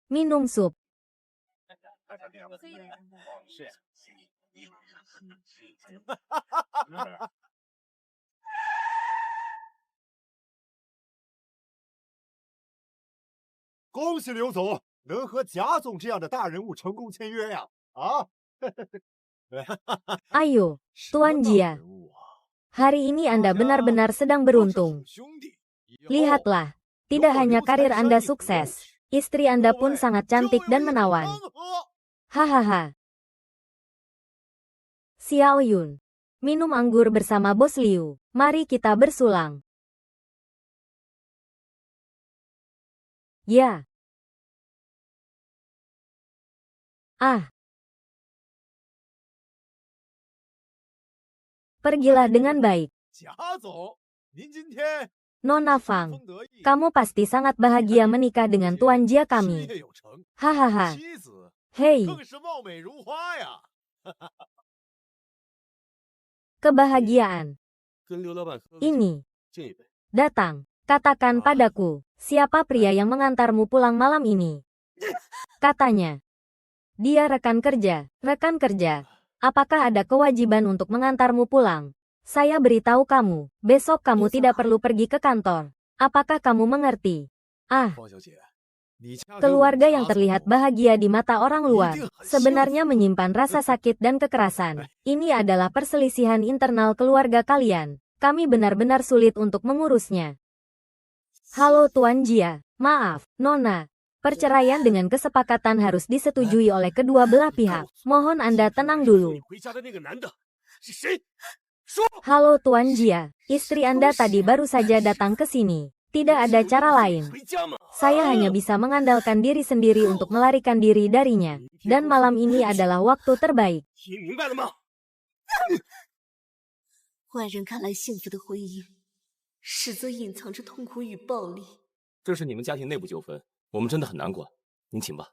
Minum sup.恭喜刘总能和贾总这样的大人物成功签约呀！啊，Ayo, Tuan Jia. Hari ini Anda benar-benar sedang beruntung. Lihatlah, tidak hanya karir Anda sukses, istri Anda pun sangat cantik dan menawan. Hahaha. Xiao Yun. Minum anggur bersama Bos Liu. Mari kita bersulang. Ya. Ah. Pergilah dengan baik. Nona Fang, kamu pasti sangat bahagia menikah dengan Tuan Jia kami. Hahaha. Hei. Kebahagiaan. Ini. Datang. Katakan padaku, siapa pria yang mengantarmu pulang malam ini? Katanya. Dia rekan kerja. Rekan kerja. Apakah ada kewajiban untuk mengantarmu pulang? Saya beritahu kamu, besok kamu tidak perlu pergi ke kantor. Apakah kamu mengerti? Ah. Keluarga yang terlihat bahagia di mata orang luar, sebenarnya menyimpan rasa sakit dan kekerasan. Ini adalah perselisihan internal keluarga kalian. Kami benar-benar sulit untuk mengurusnya. Halo Tuan Jia, maaf, Nona. Perceraian dengan kesepakatan harus disetujui oleh kedua belah pihak. Mohon Anda tenang dulu. Halo Tuan Jia, istri Anda tadi baru saja datang ke sini. Tidak ada cara lain. Saya hanya bisa mengandalkan diri sendiri untuk melarikan diri darinya. Dan malam ini adalah waktu terbaik. 外人看来幸福的婚姻，实则隐藏着痛苦与暴力。这是你们家庭内部纠纷，我们真的很难管。您请吧。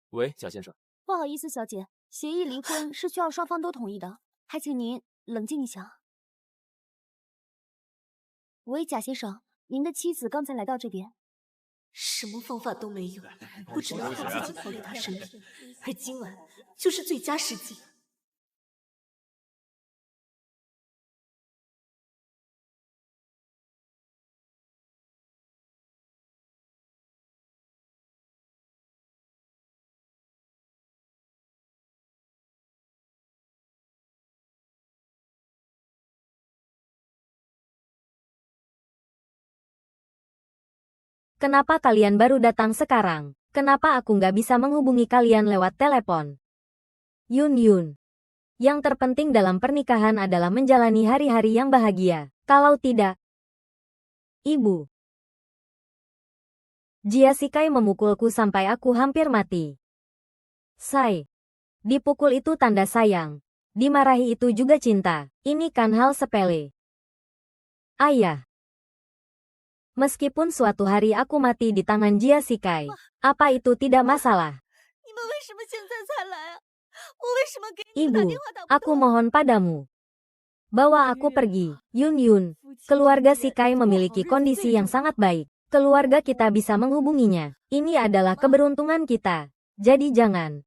喂，贾先生。不好意思，小姐，协议离婚是需要双方都同意的，还请您冷静一下。喂，贾先生，您的妻子刚才来到这边，什么方法都没有，我只能靠自己逃离她身边，而今晚就是最佳时机。 Kenapa kalian baru datang sekarang? Kenapa aku nggak bisa menghubungi kalian lewat telepon? Yun Yun. Yang terpenting dalam pernikahan adalah menjalani hari-hari yang bahagia. Kalau tidak... Ibu. Jia Sikai memukulku sampai aku hampir mati. Sai. Dipukul itu tanda sayang. Dimarahi itu juga cinta. Ini kan hal sepele. Ayah. Meskipun suatu hari aku mati di tangan Jia Sikai, apa itu tidak masalah? Ibu, aku mohon padamu. Bawa aku pergi. Yun Yun, keluarga Sikai memiliki kondisi yang sangat baik. Keluarga kita bisa menghubunginya. Ini adalah keberuntungan kita. Jadi jangan.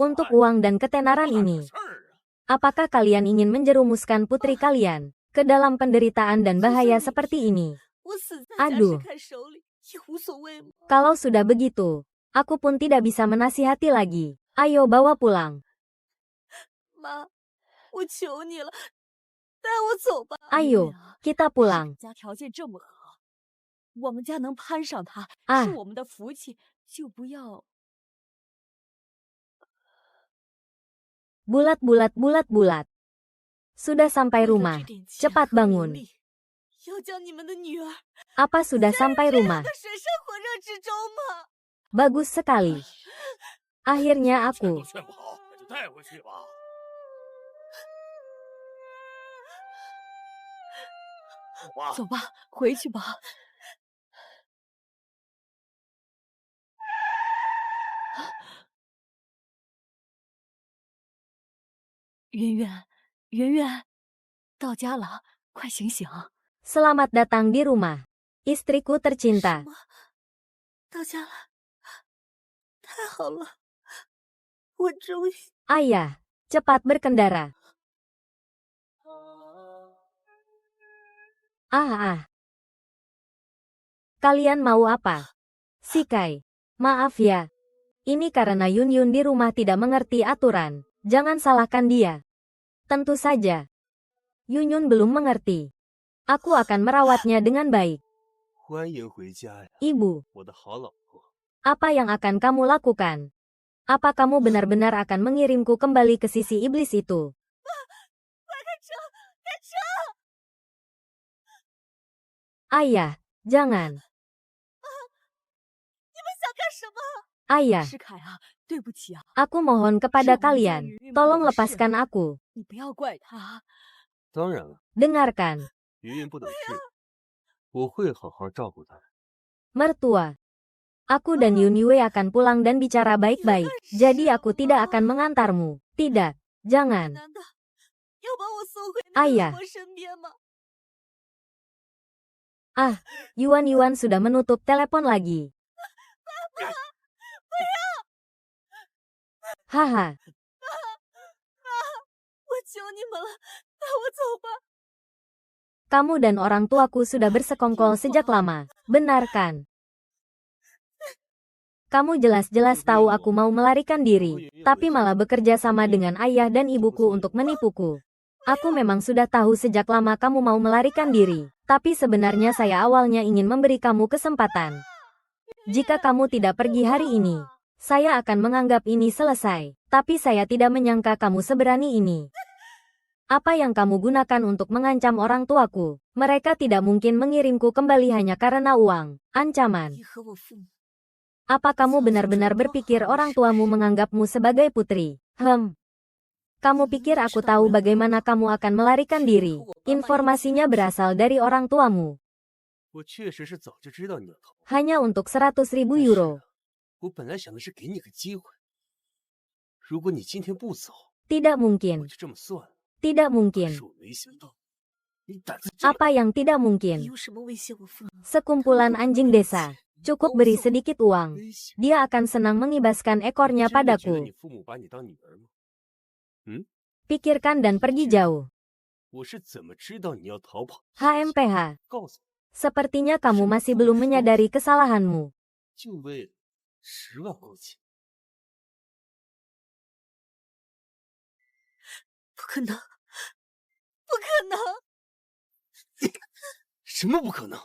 Untuk uang dan ketenaran ini. Apakah kalian ingin menjerumuskan putri kalian ke dalam penderitaan dan bahaya seperti ini? Aduh. Kalau sudah begitu, aku pun tidak bisa menasihati lagi. Ayo bawa pulang. Ayo, kita pulang. Ah. Bulat. Sudah sampai rumah. Cepat bangun. Apa sudah sampai rumah? Bagus sekali. Akhirnya aku.圆圆，到家了，快醒醒！ Selamat datang di rumah, istriku tercinta. 到家了，太好了，我终于…… Ayah, cepat berkendara. Kalian mau apa? Sikai, maaf ya. Ini karena Yun Yun di rumah tidak mengerti aturan. Jangan salahkan dia. Tentu saja. Yun Yun belum mengerti. Aku akan merawatnya dengan baik. Ibu, apa yang akan kamu lakukan? Apa kamu benar-benar akan mengirimku kembali ke sisi iblis itu? Ayah, jangan. Ayah, aku mohon kepada kalian, tolong lepaskan aku. Dengarkan. Mertua, aku dan Yun Yue akan pulang dan bicara baik-baik, jadi aku tidak akan mengantarmu. Tidak, jangan. Ayah. Yuan sudah menutup telepon lagi. Haha. Kamu dan orang tuaku sudah bersekongkol sejak lama, benar kan? Kamu jelas-jelas tahu aku mau melarikan diri, tapi malah bekerja sama dengan ayah dan ibuku untuk menipuku. Aku memang sudah tahu sejak lama kamu mau melarikan diri, tapi sebenarnya saya awalnya ingin memberi kamu kesempatan. Jika kamu tidak pergi hari ini, saya akan menganggap ini selesai, tapi saya tidak menyangka kamu seberani ini. Apa yang kamu gunakan untuk mengancam orang tuaku? Mereka tidak mungkin mengirimku kembali hanya karena uang, ancaman. Apa kamu benar-benar berpikir orang tuamu menganggapmu sebagai putri? Kamu pikir aku tahu bagaimana kamu akan melarikan diri? Informasinya berasal dari orang tuamu. Hanya untuk 100.000 euro. Tidak mungkin. Tidak mungkin. Apa yang tidak mungkin? Sekumpulan anjing desa. Cukup beri sedikit uang. Dia akan senang mengibaskan ekornya padaku. Pikirkan dan pergi jauh. HMPH. Sepertinya kamu masih belum menyadari kesalahanmu. Bukan. 什么不可能？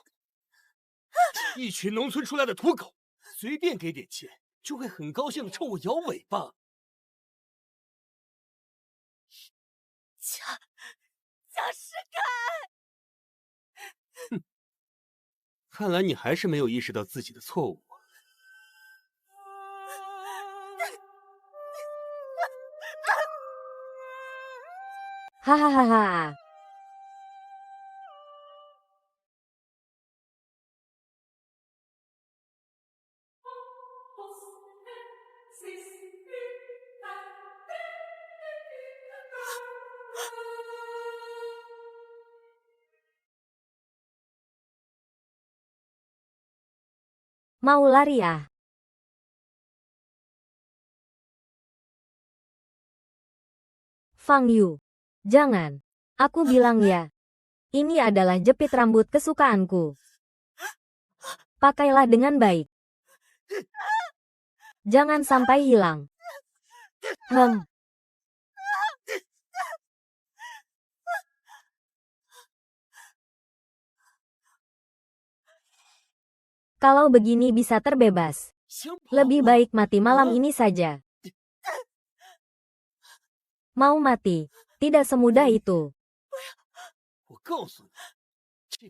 一群农村出来的土狗，随便给点钱，就会很高兴的冲我摇尾巴。贾世凯，看来你还是没有意识到自己的错误。哈哈哈哈！Mau lari ah? Fang Yu, jangan. Aku bilang ya. Ini adalah jepit rambut kesukaanku. Pakailah dengan baik. Jangan sampai hilang. Kalau begini bisa terbebas. Lebih baik mati malam ini saja. Mau mati? Tidak semudah itu.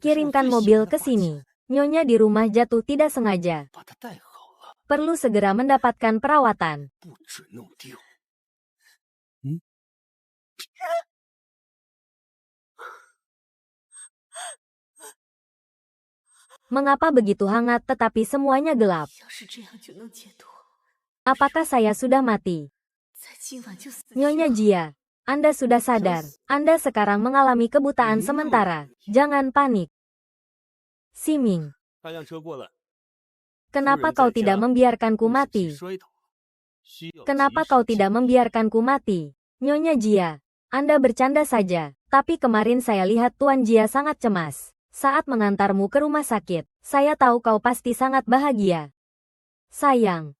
Kirimkan mobil ke sini. Nyonya di rumah jatuh tidak sengaja. Perlu segera mendapatkan perawatan. Mengapa begitu hangat tetapi semuanya gelap? Apakah saya sudah mati? Nyonya Jia, Anda sudah sadar. Anda sekarang mengalami kebutaan sementara. Jangan panik. Siming, 那辆车过来， kenapa kau tidak membiarkanku 不小心 mati? 摔倒，需要 Kenapa 及 kau 时 tidak 救援。 membiarkanku mati? Nyonya Jia, Anda bercanda saja. Tapi kemarin saya lihat Tuan Jia sangat cemas saat mengantarmu ke rumah sakit. Saya tahu kau pasti sangat bahagia. Sayang,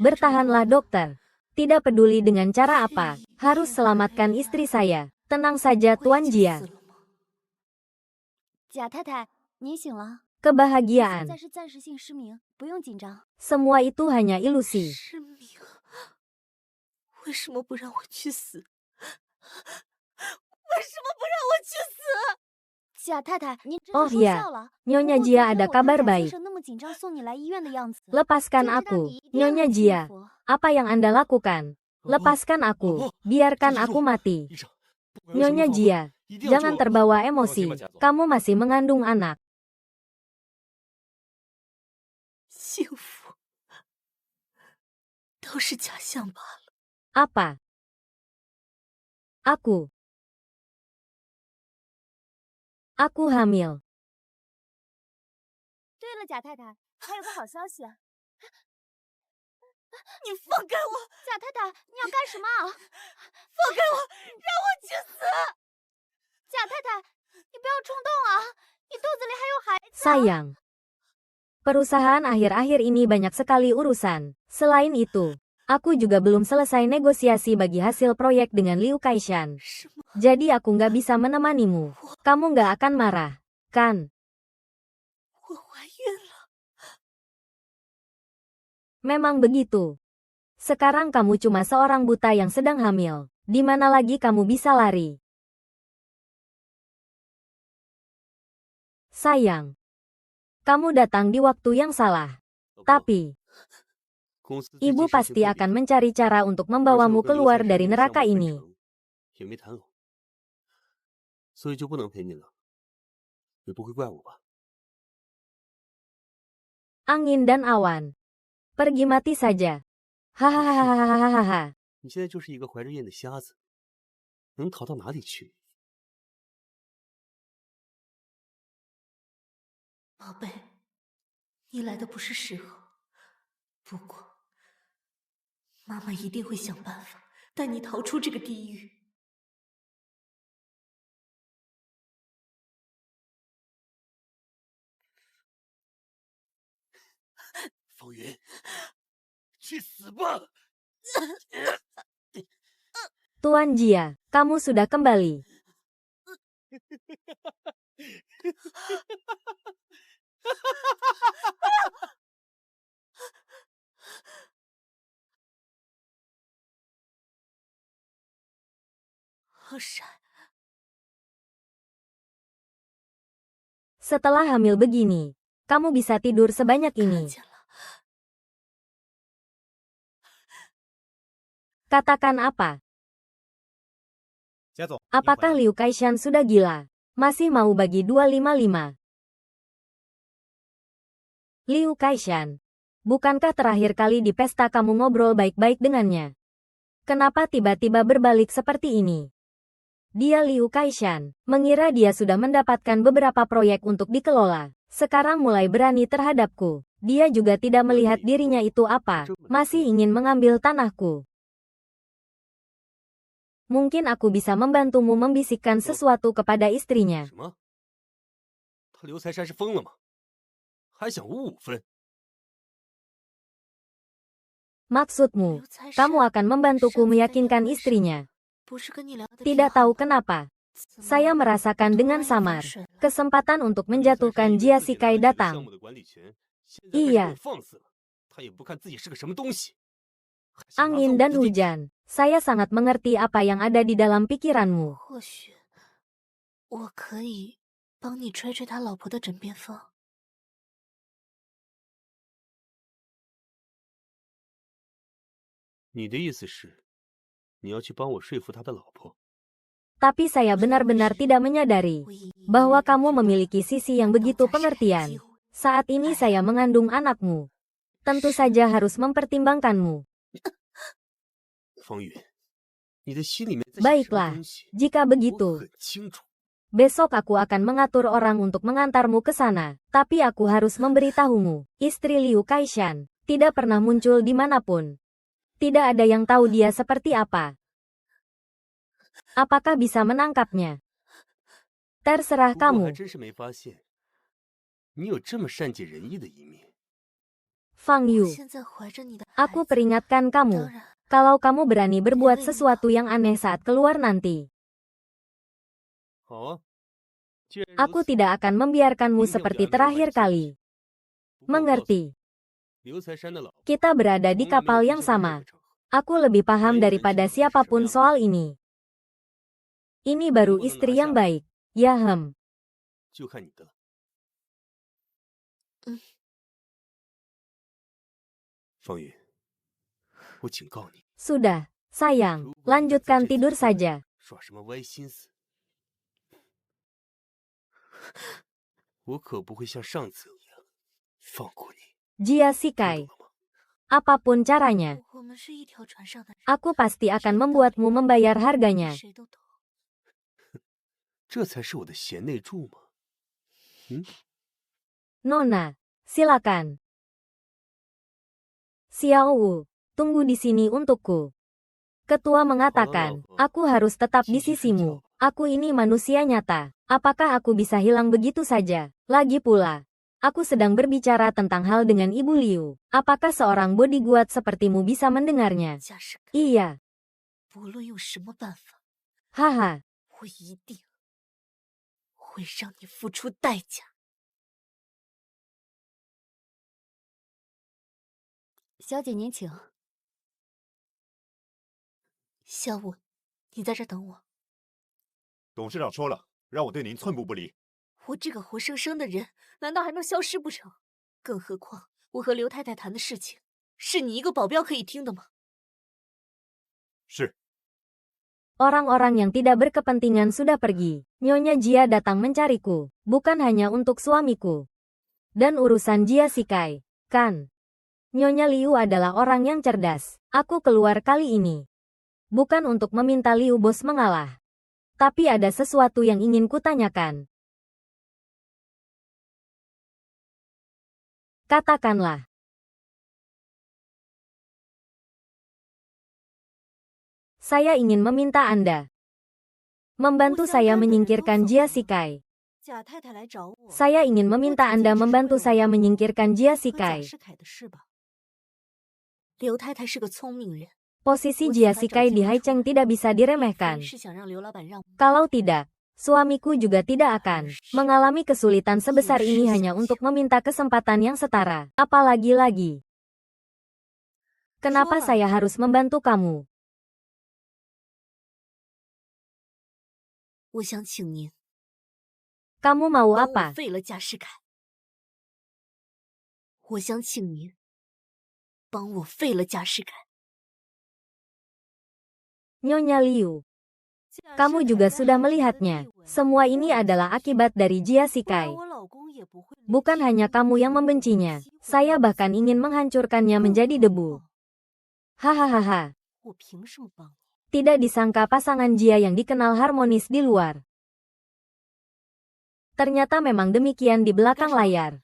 bertahanlah dokter. Tidak peduli dengan cara apa, harus selamatkan istri saya. Tenang saja 我 Tuan 已经 Jia. 死了吗？ 贾太太，您醒了。现 Kebahagiaan, 在是暂时性失明，不用紧张。 semua itu hanya ilusi. 失明，为什么不让我去死？为什么不让我去死？ 贾太太，您真 Oh 是说 ya, 笑了。 Nyonya 不过 Jia 昨天 ada 我看 kabar 贾先 baik. 生那么紧张送你来医院的样子， Lepaskan 就知道 aku, 你一定 Nyonya 很幸 Jia. 福。 Apa yang Anda lakukan? Lepaskan aku, biarkan aku mati. 医生，不管有什么 Nyonya 方法， Jia, 一定要救 jangan 我。 terbawa emosi. Terima kasih, Pak. Kamu masih mengandung anak. 幸福都是假象罢了。 Apa? Aku hamil. 对了，贾太太，还有个好消息。你放开我！贾太太，你要干什么？放开我！让我去死！ 贾太太，你不要冲动啊！你肚子里还有孩子。 Sayang. Perusahaan akhir-akhir ini banyak sekali urusan. Selain itu, aku juga belum selesai negosiasi bagi hasil proyek dengan Liu Kaishan. 什么？ Jadi aku nggak bisa menemanimu. Kamu nggak akan marah, kan? 我怀孕了！ Memang begitu. Sekarang kamu cuma seorang buta yang sedang hamil. Di mana lagi kamu bisa lari? Sayang. Kamu datang di waktu yang salah. 老婆 Tapi, 公司最近 ibu 事情 pasti 特别 akan 多， mencari cara untuk 而且 membawamu 我跟刘 keluar 财 dari 神的项 neraka 目分 ini. 成也没谈拢，所以就不能陪你了。你不会怪我吧？ Angin dan awan. Pergi mati saja. Hahaha. 你现在就是一个怀着孕的瞎子，能逃到哪里去？ 宝贝，你来的不是时候。不过，妈妈一定会想办法带你逃出这个地狱。 方云，去死吧！ Tuan Jia, kamu sudah kembali. “好闪， Setelah hamil begini, kamu bisa tidur sebanyak 看 ini. 见了， Katakan apa? 贾总， Apakah Liu Kaishan sudah gila? Masih mau bagi 255? Liu Kaishan, bukankah terakhir kali di pesta kamu ngobrol baik-baik dengannya? Kenapa tiba-tiba berbalik seperti ini? Dia Liu Kaishan, mengira dia sudah mendapatkan beberapa proyek untuk dikelola. Sekarang mulai berani terhadapku. Dia juga tidak melihat dirinya itu apa, masih ingin mengambil tanahku. Mungkin aku bisa membantumu membisikkan sesuatu kepada istrinya. 什么？他刘财山是疯了吗？还想5分？ Maksudmu, 刘财 kamu 神 akan membantuku meyakinkan istrinya. 不是跟你聊的 Tidak tahu kenapa. 怎么 Saya merasakan dengan 突然一 samar. 翻身了？ Kesempatan untuk 刘财山 menjatuhkan 以为 Jia 自己 Shikai 拿了这个项 datang. 目的管理权，现在被iya. 我放肆了。他也不看自己是个什么东西。还想拿走 Angin 我 dan 的地皮 hujan. Saya sangat mengerti apa yang ada di dalam pikiranmu. 或许我可以帮你吹吹他老婆的枕边风。 你的意思是，你要去帮我说服他的老婆？ Tapi saya benar-benar tidak menyadari 我隐隐 bahwa 约约 kamu 觉得 memiliki sisi yang 当 begitu 家是个 pengertian. 机会 Saat ini saya mengandung anakmu. Tentu saja harus mempertimbangkanmu. 方云，你的心里面在想什么 Baiklah, 东西？ jika 我 begitu, 很清楚。Besok aku akan mengatur orang untuk mengantarmu ke sana. Tapi aku harus memberitahumu, istri Liu Kaishan tidak pernah muncul dimanapun. Tidak ada yang tahu dia seperti apa. Apakah bisa menangkapnya? Terserah 不过还 kamu. 真是没发现，你有这么善解人意的一面。 Fang 我 Yu, 现在怀着你的孩 aku 子， peringatkan 当 kamu. 然， Kalau kamu berani berbuat sesuatu yang aneh saat keluar nanti, 好啊，既然如 aku 此， tidak akan membiarkanmu 明天我就 seperti 安排人把 terakhir 你接回 kali. 去。不过我告诉你， Mengerti? 刘财山的老婆 Kita berada di 从来没有 kapal 出 yang 现过任何 sama. 场合， Aku lebih paham 没有人知 daripada 道她是什么 siapapun 样的。 soal ini. Ini baru 能不能 istri 拿 yang 下， baik. Yahem. 就看你的了。方云，我警告你， Sudah, sayang. 如果你敢在 Lanjutkan 这次 tidur 出来 saja. 耍什么歪心思，我可不会像上次一样放过你， Jia 听 Sikai. 懂了吗？ Apapun caranya, 我们是一条船上的人， aku pasti akan membuatmu membayar harganya. 谁都懂。 这才是我的贤内助嘛。 Nona, silakan. Xiao Wu, tunggu di sini untukku. Ketua mengatakan, aku harus tetap di sisimu. Aku ini manusia nyata. Apakah aku bisa hilang begitu saja? Lagi pula, aku sedang berbicara tentang hal dengan Ibu Liu. Apakah seorang bodyguard sepertimu bisa mendengarnya? 假释凯， Iya. 不论用什么办法， Haha. 我一定会让你付出代价。小姐您请。小武，你在这儿等我。董事长说了，让我对您寸步不离。我这个活生生的人，难道还能消失不成？更何况，我和刘太太谈的事情，是你一个保镖可以听的吗？是。 Orang-orang yang tidak berkepentingan sudah pergi. Nyonya Jia datang mencariku, bukan hanya untuk suamiku. Dan urusan Jia Sikai, kan? Nyonya Liu adalah orang yang cerdas. Aku keluar kali ini bukan untuk meminta Liu Bos mengalah. Tapi ada sesuatu yang ingin kutanyakan. Katakanlah. Saya ingin meminta Anda membantu saya menyingkirkan Jia Sikai. 贾太太来找我， Saya ingin meminta Anda membantu saya menyingkirkan Jia 和贾 Sikai. 世凯的事吧。刘太太是个聪明人， Posisi 我 Jia 请她找 Sikai 进 di 门 Haicheng 出来 tidak bisa 非 diremehkan. 是想让刘老板让我。 Kalau tidak, suamiku juga tidak akan mengalami kesulitan sebesar ini hanya untuk meminta kesempatan yang setara. Apalagi lagi. Kenapa saya harus membantu kamu? 我想请您 Kamu mau 帮我 apa? 废了贾世凯。我想请您帮我废了贾世凯。 Nyonya Liu, kamu juga sudah melihatnya. Semua ini adalah akibat dari Jia Sikai. Bukan hanya kamu yang membencinya. Saya bahkan ingin menghancurkannya menjadi debu. Hahaha. 我凭什么帮你？ Tidak disangka pasangan Jia yang dikenal harmonis di luar. Ternyata memang demikian di belakang layar.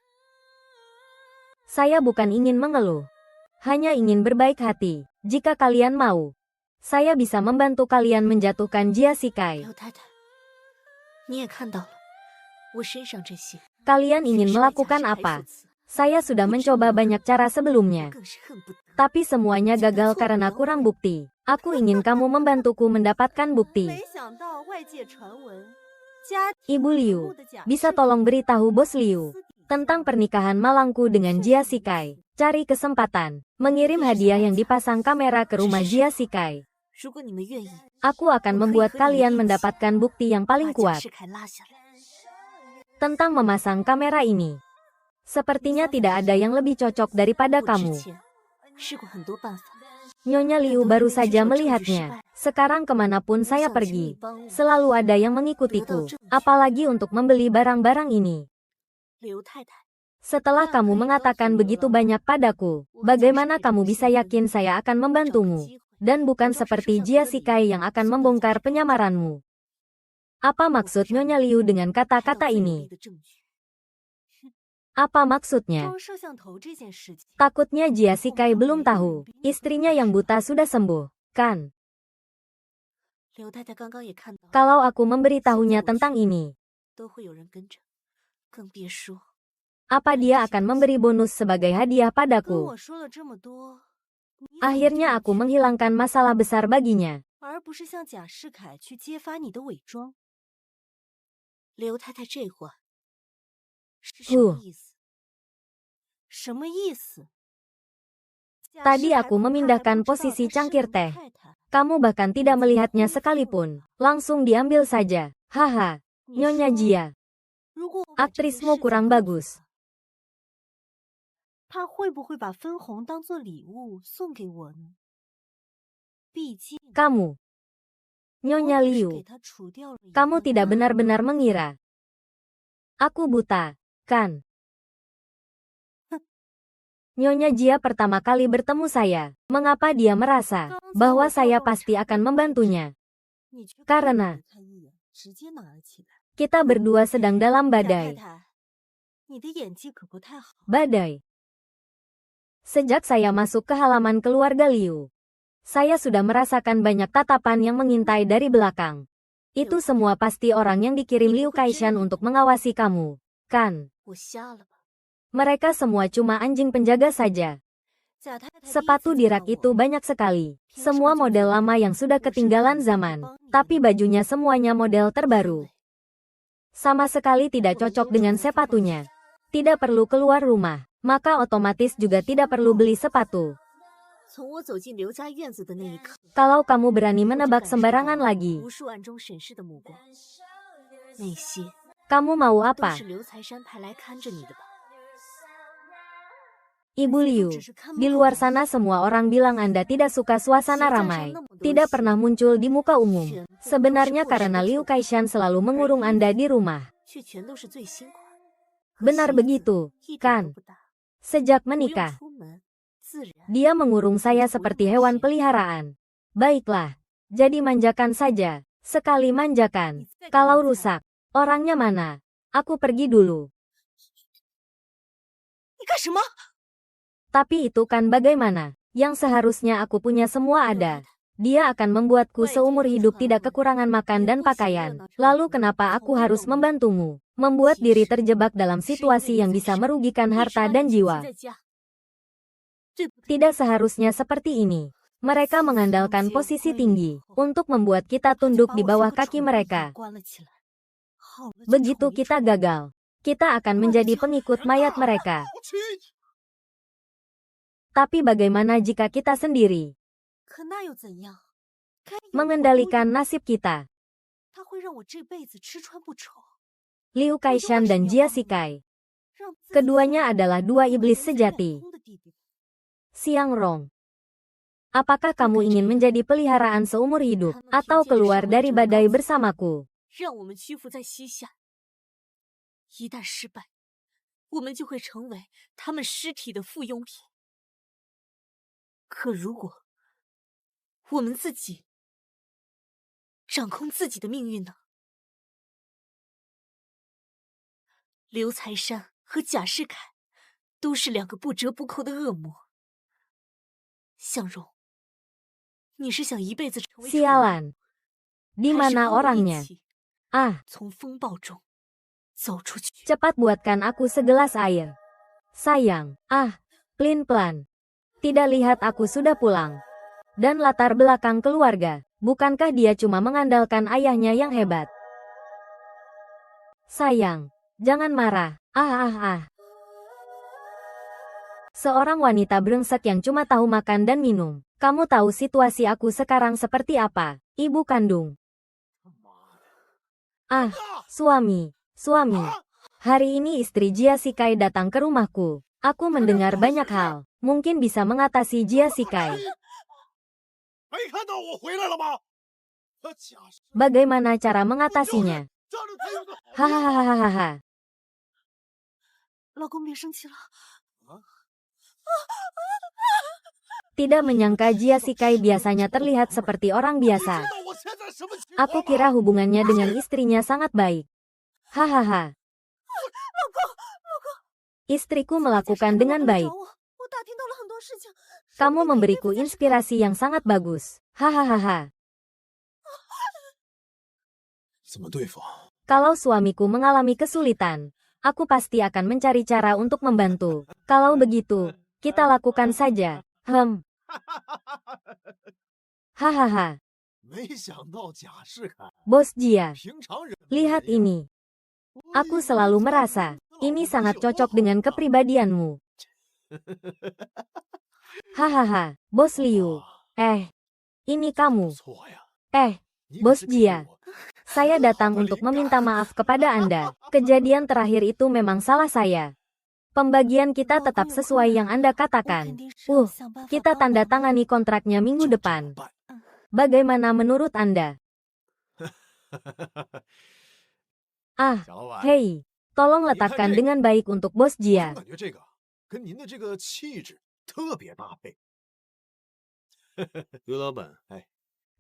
Saya bukan ingin mengeluh. Hanya ingin berbaik hati. Jika kalian mau, saya bisa membantu kalian menjatuhkan Jia Sikai. 刘太太，你也看到了，我身上这些。 Kalian ingin melakukan apa? Saya sudah mencoba banyak cara sebelumnya. 更是恨不得 Tapi semuanya gagal karena kurang bukti. Aku ingin kamu membantuku mendapatkan bukti. 没想到外界传闻，家 Ibu Liu, 的贾 bisa 世 tolong beritahu Bos 私 Liu 底下 tentang pernikahan malangku dengan Jia Sikai. Cari kesempatan, mengirim hadiah yang dipasang kamera ke rumah Jia Sikai. 如果你们愿意， Aku akan membuat kalian mendapatkan bukti yang 把 paling 贾 kuat 世凯拉下来。 tentang memasang kamera ini. Sepertinya tidak ada yang lebih cocok daripada 我之 kamu. 前试过很多办法， Nyonya Liu baru saja melihatnya. Sekarang kemanapun saya pergi, selalu ada yang mengikutiku, apalagi untuk membeli barang-barang ini. 刘太太， Setelah kamu mengatakan begitu banyak padaku, bagaimana kamu bisa yakin saya akan membantumu? Dan bukan seperti Jia Sikai yang akan membongkar penyamaranmu. Apa maksud Nyonya Liu dengan kata-kata ini? Apa maksudnya? 装摄像头这件事情， Takutnya Jia Sikai belum tahu. Istrinya yang buta sudah sembuh, kan? 刘太太刚刚也看到， Kalau aku memberitahunya tentang ini, 都会有人跟着，更别说 apa dia akan memberi bonus sebagai hadiah 跟 padaku? 我说了这么多，你怎么 Akhirnya 就 aku menghilangkan masalah besar baginya. 而不是向贾世凯去揭发你的伪装。刘太太这话是什么意思？什么意思？ Tadi aku memindahkan posisi cangkir teh. Kamu bahkan tidak melihatnya sekalipun. Langsung diambil saja. Haha, Nyonya Jia. Aktrismu kurang bagus. 他会不会把分红当做礼物送给我呢？毕竟 Kamu, 我 Nyonya 可是 Liu, 给他除掉了一 kamu 个 tidak 大 benar-benar mengira. Aku buta, kan? Nyonya Jia pertama kali bertemu saya. Mengapa dia merasa bahwa saya pasti akan membantunya? 你却 Karena 看都没看一眼，直接拿了起来。 kita berdua sedang dalam 贾太 badai. 太，你的演技可不太好。 Badai. Sejak saya masuk ke halaman keluarga Liu, saya sudah merasakan banyak tatapan yang mengintai dari belakang. Itu semua pasti orang yang dikirim Liu Kaishan untuk mengawasi kamu, kan? 我瞎了吧？ Mereka semua cuma anjing penjaga saja. 贾太太第一次 Sepatu 见 di 到 rak 我 itu banyak sekali. Semua model lama yang sudah ketinggalan zaman. Tapi bajunya semuanya model terbaru. Sama sekali tidak cocok dengan sepatunya. Tidak perlu keluar rumah. Maka otomatis juga tidak perlu beli sepatu. 从我走进刘家院子的那一刻， Kalau kamu berani 我就 menebak 感受到 sembarangan lagi, 无数暗中审视的目光。那些 kamu mau 都 apa? 是刘财山派来看着你的吧？ Ibu Liu, di luar sana semua orang bilang Anda tidak suka suasana ramai. Tidak pernah muncul di muka umum. Sebenarnya karena Liu Kaishan selalu mengurung Anda di rumah. 却全都是最新款， Benar 和鞋子 begitu, 一点都 kan? 不大， Sejak 不用 menikah, 出门，自然 dia mengurung saya seperti hewan peliharaan. Baiklah, jadi manjakan saja. Sekali manjakan. Kalau rusak, orangnya mana? Aku pergi dulu. 你干什么？ Tapi itu kan bagaimana? Yang seharusnya aku punya semua ada. Dia akan membuatku seumur hidup tidak kekurangan makan dan pakaian. Lalu kenapa aku harus membantumu? Membuat diri terjebak dalam situasi yang bisa merugikan harta dan jiwa. Tidak seharusnya seperti ini. Mereka mengandalkan posisi tinggi untuk membuat kita tunduk di bawah kaki mereka. Begitu kita gagal, kita akan menjadi pengikut mayat mereka. Tapi bagaimana jika kita sendiri 可那又怎样？该有的 mengendalikan nasib kita? 他会让我这辈子吃穿不愁， Liu Kaishan dan Jia Sikai. 让自己 Keduanya adalah dua iblis 在 sejati. 空的地步。 Siang Rong. Apakah kamu ingin menjadi peliharaan seumur hidup atau keluar dari badai bersamaku? 让我们屈服在膝下。一旦失败，我们就会成为他们尸体的附庸品。可如果我们自己掌控自己的命运呢？刘财山和贾世凯都是两个不折不扣的恶魔。向荣，你是想一辈子成为宠物， Sialan. Di 还是 mana 和我一 orangnya? 起 Ah, 从风暴中走出去？ cepat buatkan aku segelas air. Sayang, pelin-pelan. Tidak lihat aku sudah pulang. Dan latar belakang keluarga, bukankah dia cuma mengandalkan ayahnya yang hebat? Sayang, jangan marah. Seorang wanita brengsek yang cuma tahu makan dan minum. Kamu tahu situasi aku sekarang seperti apa, ibu kandung? Suami. Hari ini istri Jia Sikai datang ke rumahku. Aku mendengar banyak hal. Mungkin bisa mengatasi Jia Sikai. 没看到我回来了吗？ Bagaimana cara mengatasinya? 仗着他有个 Hahaha. 老公别生气了， Tidak menyangka Jia Sikai biasanya terlihat seperti orang biasa. Aku kira hubungannya dengan istrinya sangat baik. Hahaha. Istriku melakukan dengan baik. Kamu memberiku inspirasi yang sangat bagus. Hahaha. Kalau suamiku mengalami kesulitan, aku pasti akan mencari cara untuk membantu. Kalau begitu, kita lakukan saja. Hahaha. Bos Jia, lihat ini. Aku selalu merasa, ini sangat cocok dengan kepribadianmu. Hahaha, Bos Liu. Ini kamu. Bos Jia. Saya datang untuk meminta maaf kepada Anda. Kejadian terakhir itu memang salah saya. Pembagian kita tetap sesuai yang Anda katakan. Kita tanda tangani kontraknya minggu depan. Bagaimana menurut Anda? Hei, tolong letakkan dengan baik untuk Bos Jia.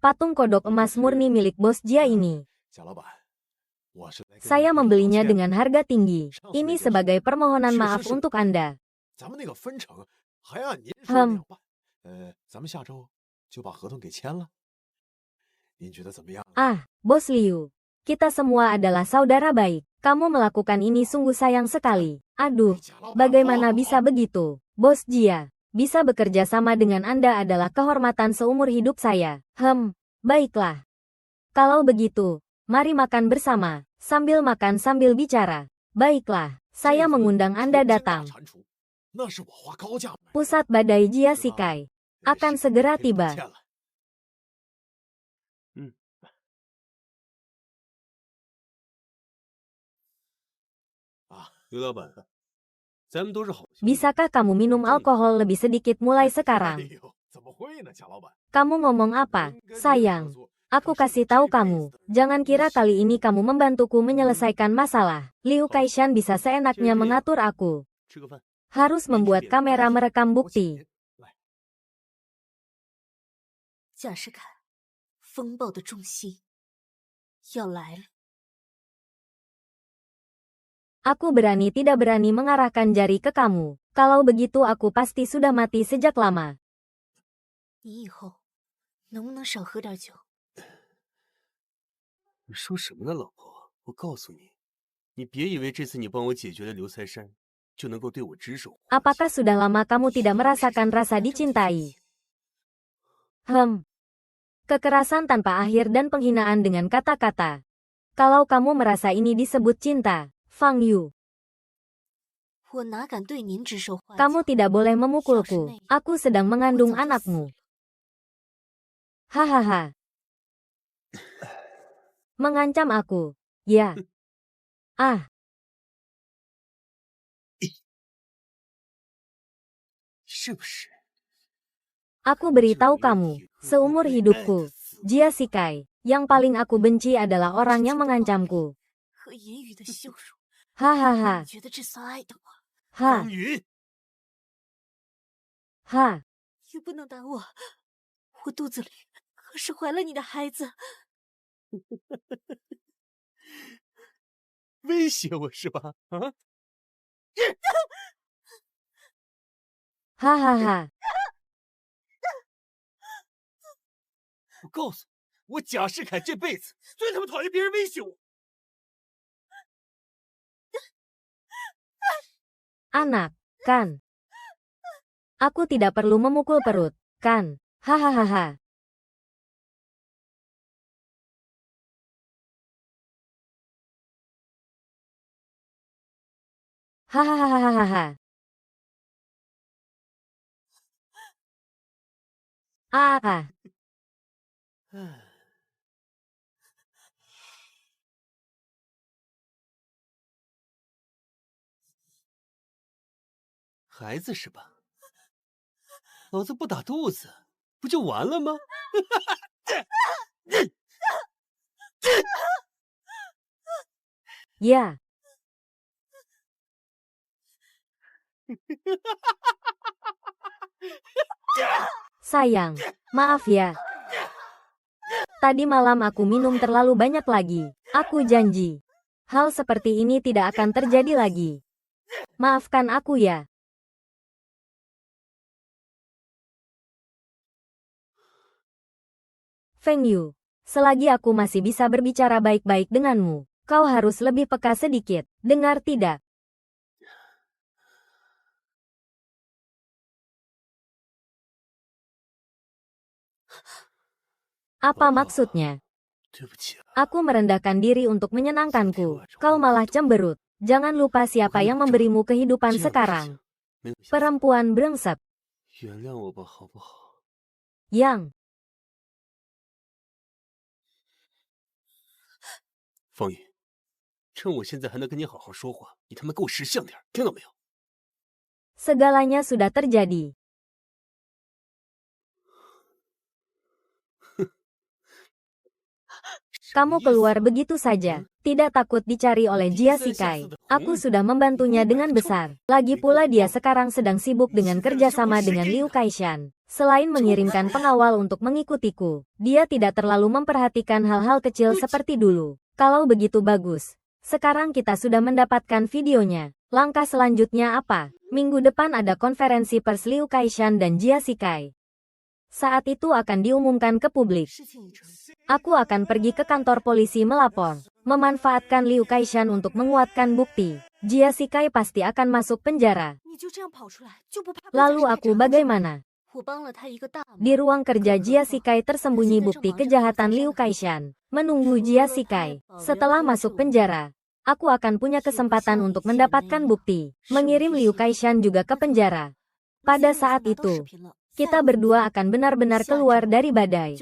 Patung kodok emas murni milik Bos Jia ini. Saya membelinya dengan harga tinggi. Ini sebagai permohonan maaf untuk Anda. Bos Liu. Kita semua adalah saudara baik. Kamu melakukan ini sungguh sayang sekali. Aduh, bagaimana bisa begitu? Bos Jia, bisa bekerja sama dengan Anda adalah kehormatan seumur hidup saya. Baiklah. Kalau begitu, mari makan bersama. Sambil makan sambil bicara. Baiklah, saya mengundang Anda datang. Pusat badai Jia Sikai akan segera tiba. Bisakah kamu minum alkohol lebih sedikit mulai sekarang? Kamu ngomong apa, sayang? Aku kasih tahu kamu, jangan kira kali ini kamu membantuku menyelesaikan masalah. Liu Kaishan bisa seenaknya mengatur aku. Harus membuat kamera merekam bukti. Aku berani tidak berani mengarahkan jari ke kamu. Kalau begitu aku pasti sudah mati sejak lama. Apakah sudah lama kamu tidak merasakan rasa dicintai? Kekerasan tanpa akhir dan penghinaan dengan kata-kata. Kalau kamu merasa ini disebut cinta, Fang Yu. Kamu tidak boleh memukulku. Aku sedang mengandung anakmu. Hahaha. Mengancam aku. Ya. Aku beritahu kamu, seumur hidupku, Jia Sikai, yang paling aku benci adalah orang yang mengancamku. Hahaha. Hahaha. 我告诉你，我贾世凯这辈子最他妈讨厌别人威胁我。 Anak, kan? Aku tidak perlu memukul perut, kan? Hahaha. Hahaha. Ah. 孩子是吧？老子不打肚子，不就完了吗？Ya. Sayang, maaf ya. Tadi malam aku minum terlalu banyak lagi. Aku janji, hal seperti ini tidak akan terjadi lagi. Maafkan aku ya. Feng Yu, selagi aku masih bisa berbicara baik-baik denganmu, kau harus lebih peka sedikit, dengar tidak? Apa maksudnya? Aku merendahkan diri untuk menyenangkanku, kau malah cemberut. Jangan lupa siapa yang memberimu kehidupan sekarang. Perempuan brengsek. Yang. 方宇，趁我现在还能跟你好好说话，你他妈给我识相点，听到没有？ Segalanya sudah terjadi. Kamu keluar begitu saja, tidak takut dicari oleh Jia Sikai. Aku sudah membantunya dengan besar. Lagi pula dia sekarang sedang sibuk dengan kerjasama dengan Liu Kaishan. Selain mengirimkan pengawal untuk mengikutiku, dia tidak terlalu memperhatikan hal-hal kecil seperti dulu. Kalau begitu bagus. Sekarang kita sudah mendapatkan videonya. Langkah selanjutnya apa? Minggu depan ada konferensi pers Liu Kaishan dan Jia Sikai. Saat itu akan diumumkan ke publik. Aku akan pergi ke kantor polisi melapor. Memanfaatkan Liu Kaishan untuk menguatkan bukti. Jia Sikai pasti akan masuk penjara. Lalu aku bagaimana? Di ruang kerja Jia Sikai tersembunyi bukti kejahatan Liu Kaishan. Menunggu Jia Sikai. Setelah masuk penjara, aku akan punya kesempatan untuk mendapatkan bukti. Mengirim Liu Kaishan juga ke penjara. Pada saat itu, kita berdua akan benar-benar keluar dari badai.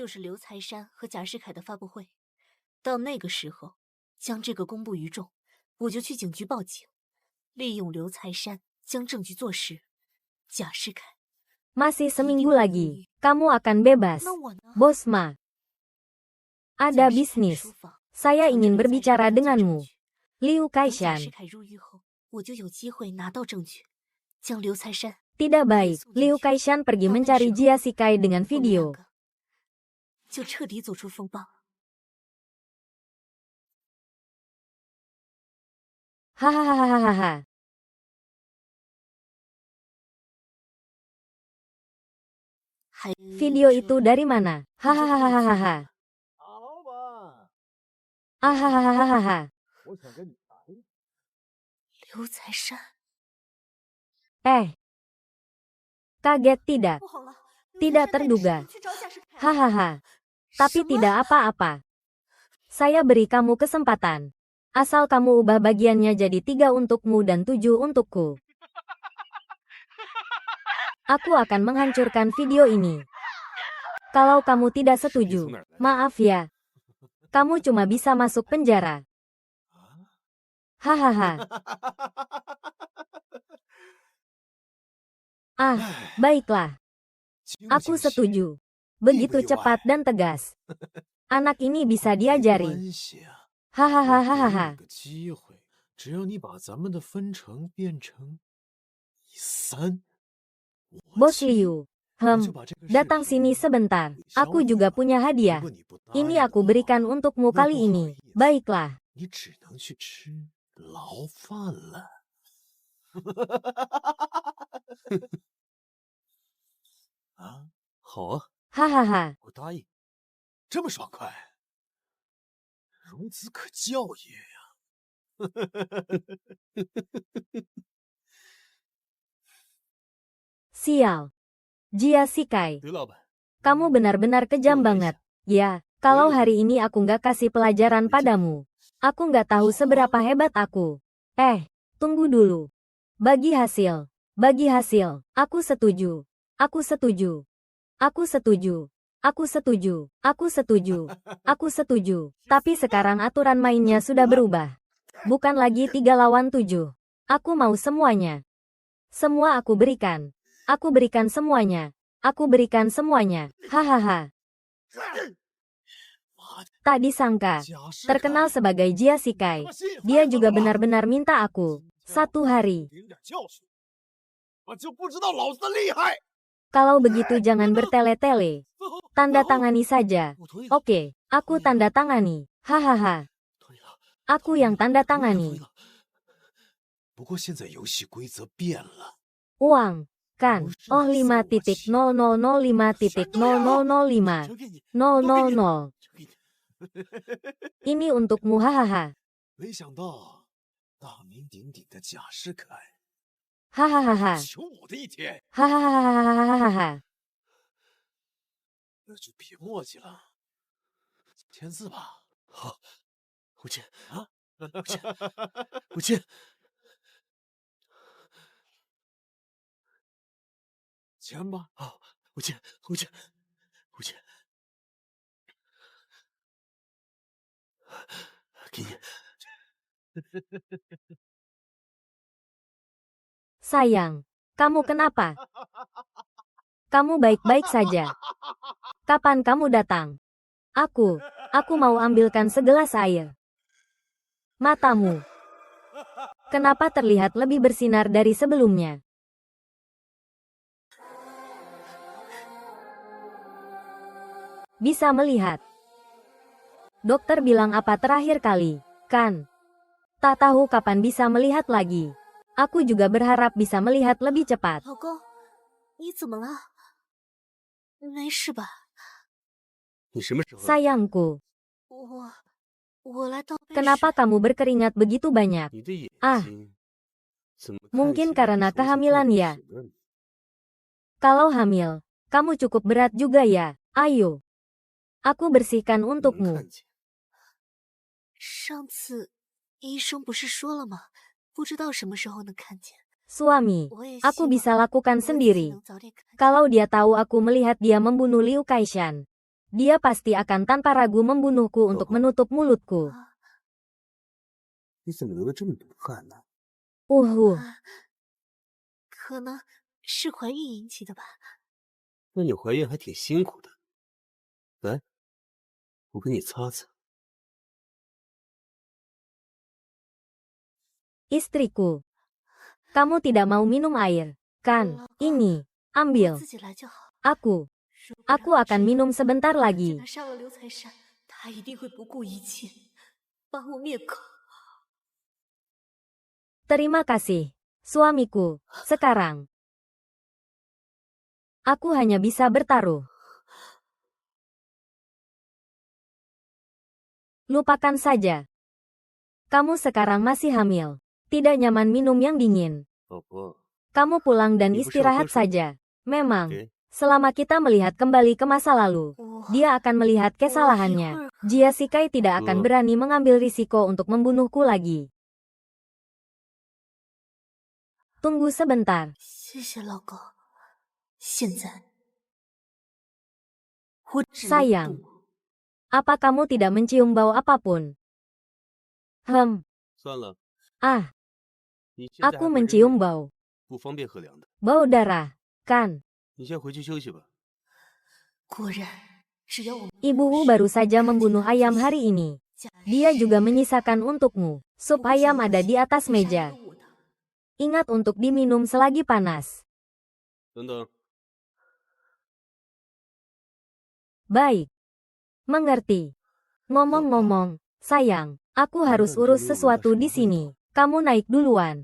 Masih seminggu lagi, kamu akan bebas. Bos Ma. Ada bisnis. Saya ingin berbicara denganmu. Liu Kaishan. Tidak baik, Liu Kaishan pergi mencari Jia Sikai dengan video. Hahaha. Video itu dari mana? Hahaha. Hahaha. Kaget tidak? Tidak terduga. Hahaha. Tapi tidak apa-apa. Saya beri kamu kesempatan. Asal kamu ubah bagiannya jadi 3 untukmu dan 7 untukku. Aku akan menghancurkan video ini. Kalau kamu tidak setuju, maaf ya. Kamu cuma bisa masuk penjara. Hahaha. Baiklah. Aku setuju. Begitu cepat dan tegas. Anak ini bisa diajari. Hahaha. Bos Liu. Datang sini sebentar. Aku juga punya hadiah. Ini aku berikan untukmu kali ini. Baiklah. Hahaha. 这么爽快，孺子可教也呀！ Sial. Jia Sikai. Kamu benar-benar kejam banget. Ya, kalau hari ini aku nggak kasih pelajaran padamu, aku nggak tahu seberapa hebat aku. Tunggu dulu. Bagi hasil. Bagi hasil. Aku setuju. Aku setuju. Aku setuju. Aku setuju. Aku setuju. Aku setuju. Tapi sekarang aturan mainnya sudah berubah. Bukan lagi 3 lawan 7. Aku mau semuanya. Semua aku berikan. Aku berikan semuanya. Aku berikan semuanya. Hahaha. Tak disangka. Terkenal sebagai Jia Sikai. Dia juga benar-benar minta aku. 1 hari. Kalau begitu jangan bertele-tele. Tanda tangani saja. 我同意了， Oke, aku tanda tangani. Hahaha. 同意了， Aku yang tanda 同意 tangani. 了。不过现在游戏规则变了， Uang, kan? Oh 5.0005.0005. 全给你， 000. 全给你。 Ini untukmu hahaha. 没想到大名鼎鼎的贾士凯 Hahaha. 求我的一天， Hahaha. 那就别墨迹了，签字吧。好，我签啊，我签。签吧。好，我签，我签，我签。给你。 Sayang, kamu kenapa? Kamu baik-baik saja. Kapan kamu datang? Aku mau ambilkan segelas air. Matamu. Kenapa terlihat lebih bersinar dari sebelumnya? Bisa melihat. Dokter bilang apa terakhir kali, kan? Tak tahu kapan bisa melihat lagi. Aku juga berharap bisa melihat lebih cepat. 老公，你怎么了？没事吧？你什么时候来？ Sayangku, 我来倒杯 kenapa 水。 kamu berkeringat begitu banyak? 你的眼 Ah, 睛怎么看 mungkin 起来 karena 比手上 kehamilan 更 ya. 紫了呢？ Kalau hamil, kamu cukup berat juga ya. Ayo. Aku bersihkan 能 untukmu. 看见。 上次医生不是说了吗？不知道什么时候能看见。 Suami, 我也希 aku 望 bisa lakukan 我自己 sendiri. 能早点看见。 Kalau dia tahu aku melihat dia membunuh Liu Kaishan, dia pasti akan tanpa ragu membunuhku untuk menutup mulutku. 啊 你怎么流了这么多汗呢？ 可能是怀孕引起的吧。 那你怀孕还挺辛苦的。来，我给你擦擦。 Istriku, kamu tidak mau minum air, kan? Ini, 我 ambil. 自己来就好。 Aku 如果 Aku 让 akan 知道 minum sebentar 既 lagi. 然杀了刘财山，他一定会不顾一切把我灭口。 Terima kasih, suamiku. Sekarang, aku hanya bisa bertaruh. Lupakan saja. Kamu sekarang masih hamil. Tidak nyaman minum yang dingin. 老婆， Kamu pulang dan Ibu istirahat Syafir saja. Memang, 给 selama kita melihat kembali ke masa lalu, 我 dia akan melihat kesalahannya. Jia tidak akan berani mengambil risiko untuk membunuhku lagi. Tunggu sebentar. 谢谢老公。现在我只能 Sayang, 赌 apa kamu tidak mencium bau apapun? 算了， Ah, 你现在还 aku 怀着孕 mencium bau. 不方便喝凉的， Bau darah, kan? 你先回去休息吧。 果然，只要我们 Ibumu baru saja membunuh ayam hari ini. 假 Dia juga menyisakan untukmu. Sup ayam ada di atas 杀 meja. 了我的 Ingat untuk diminum selagi panas. 等等， Baik. Mengerti. Ngomong-ngomong, sayang, aku harus urus sesuatu di sini. Kamu naik duluan.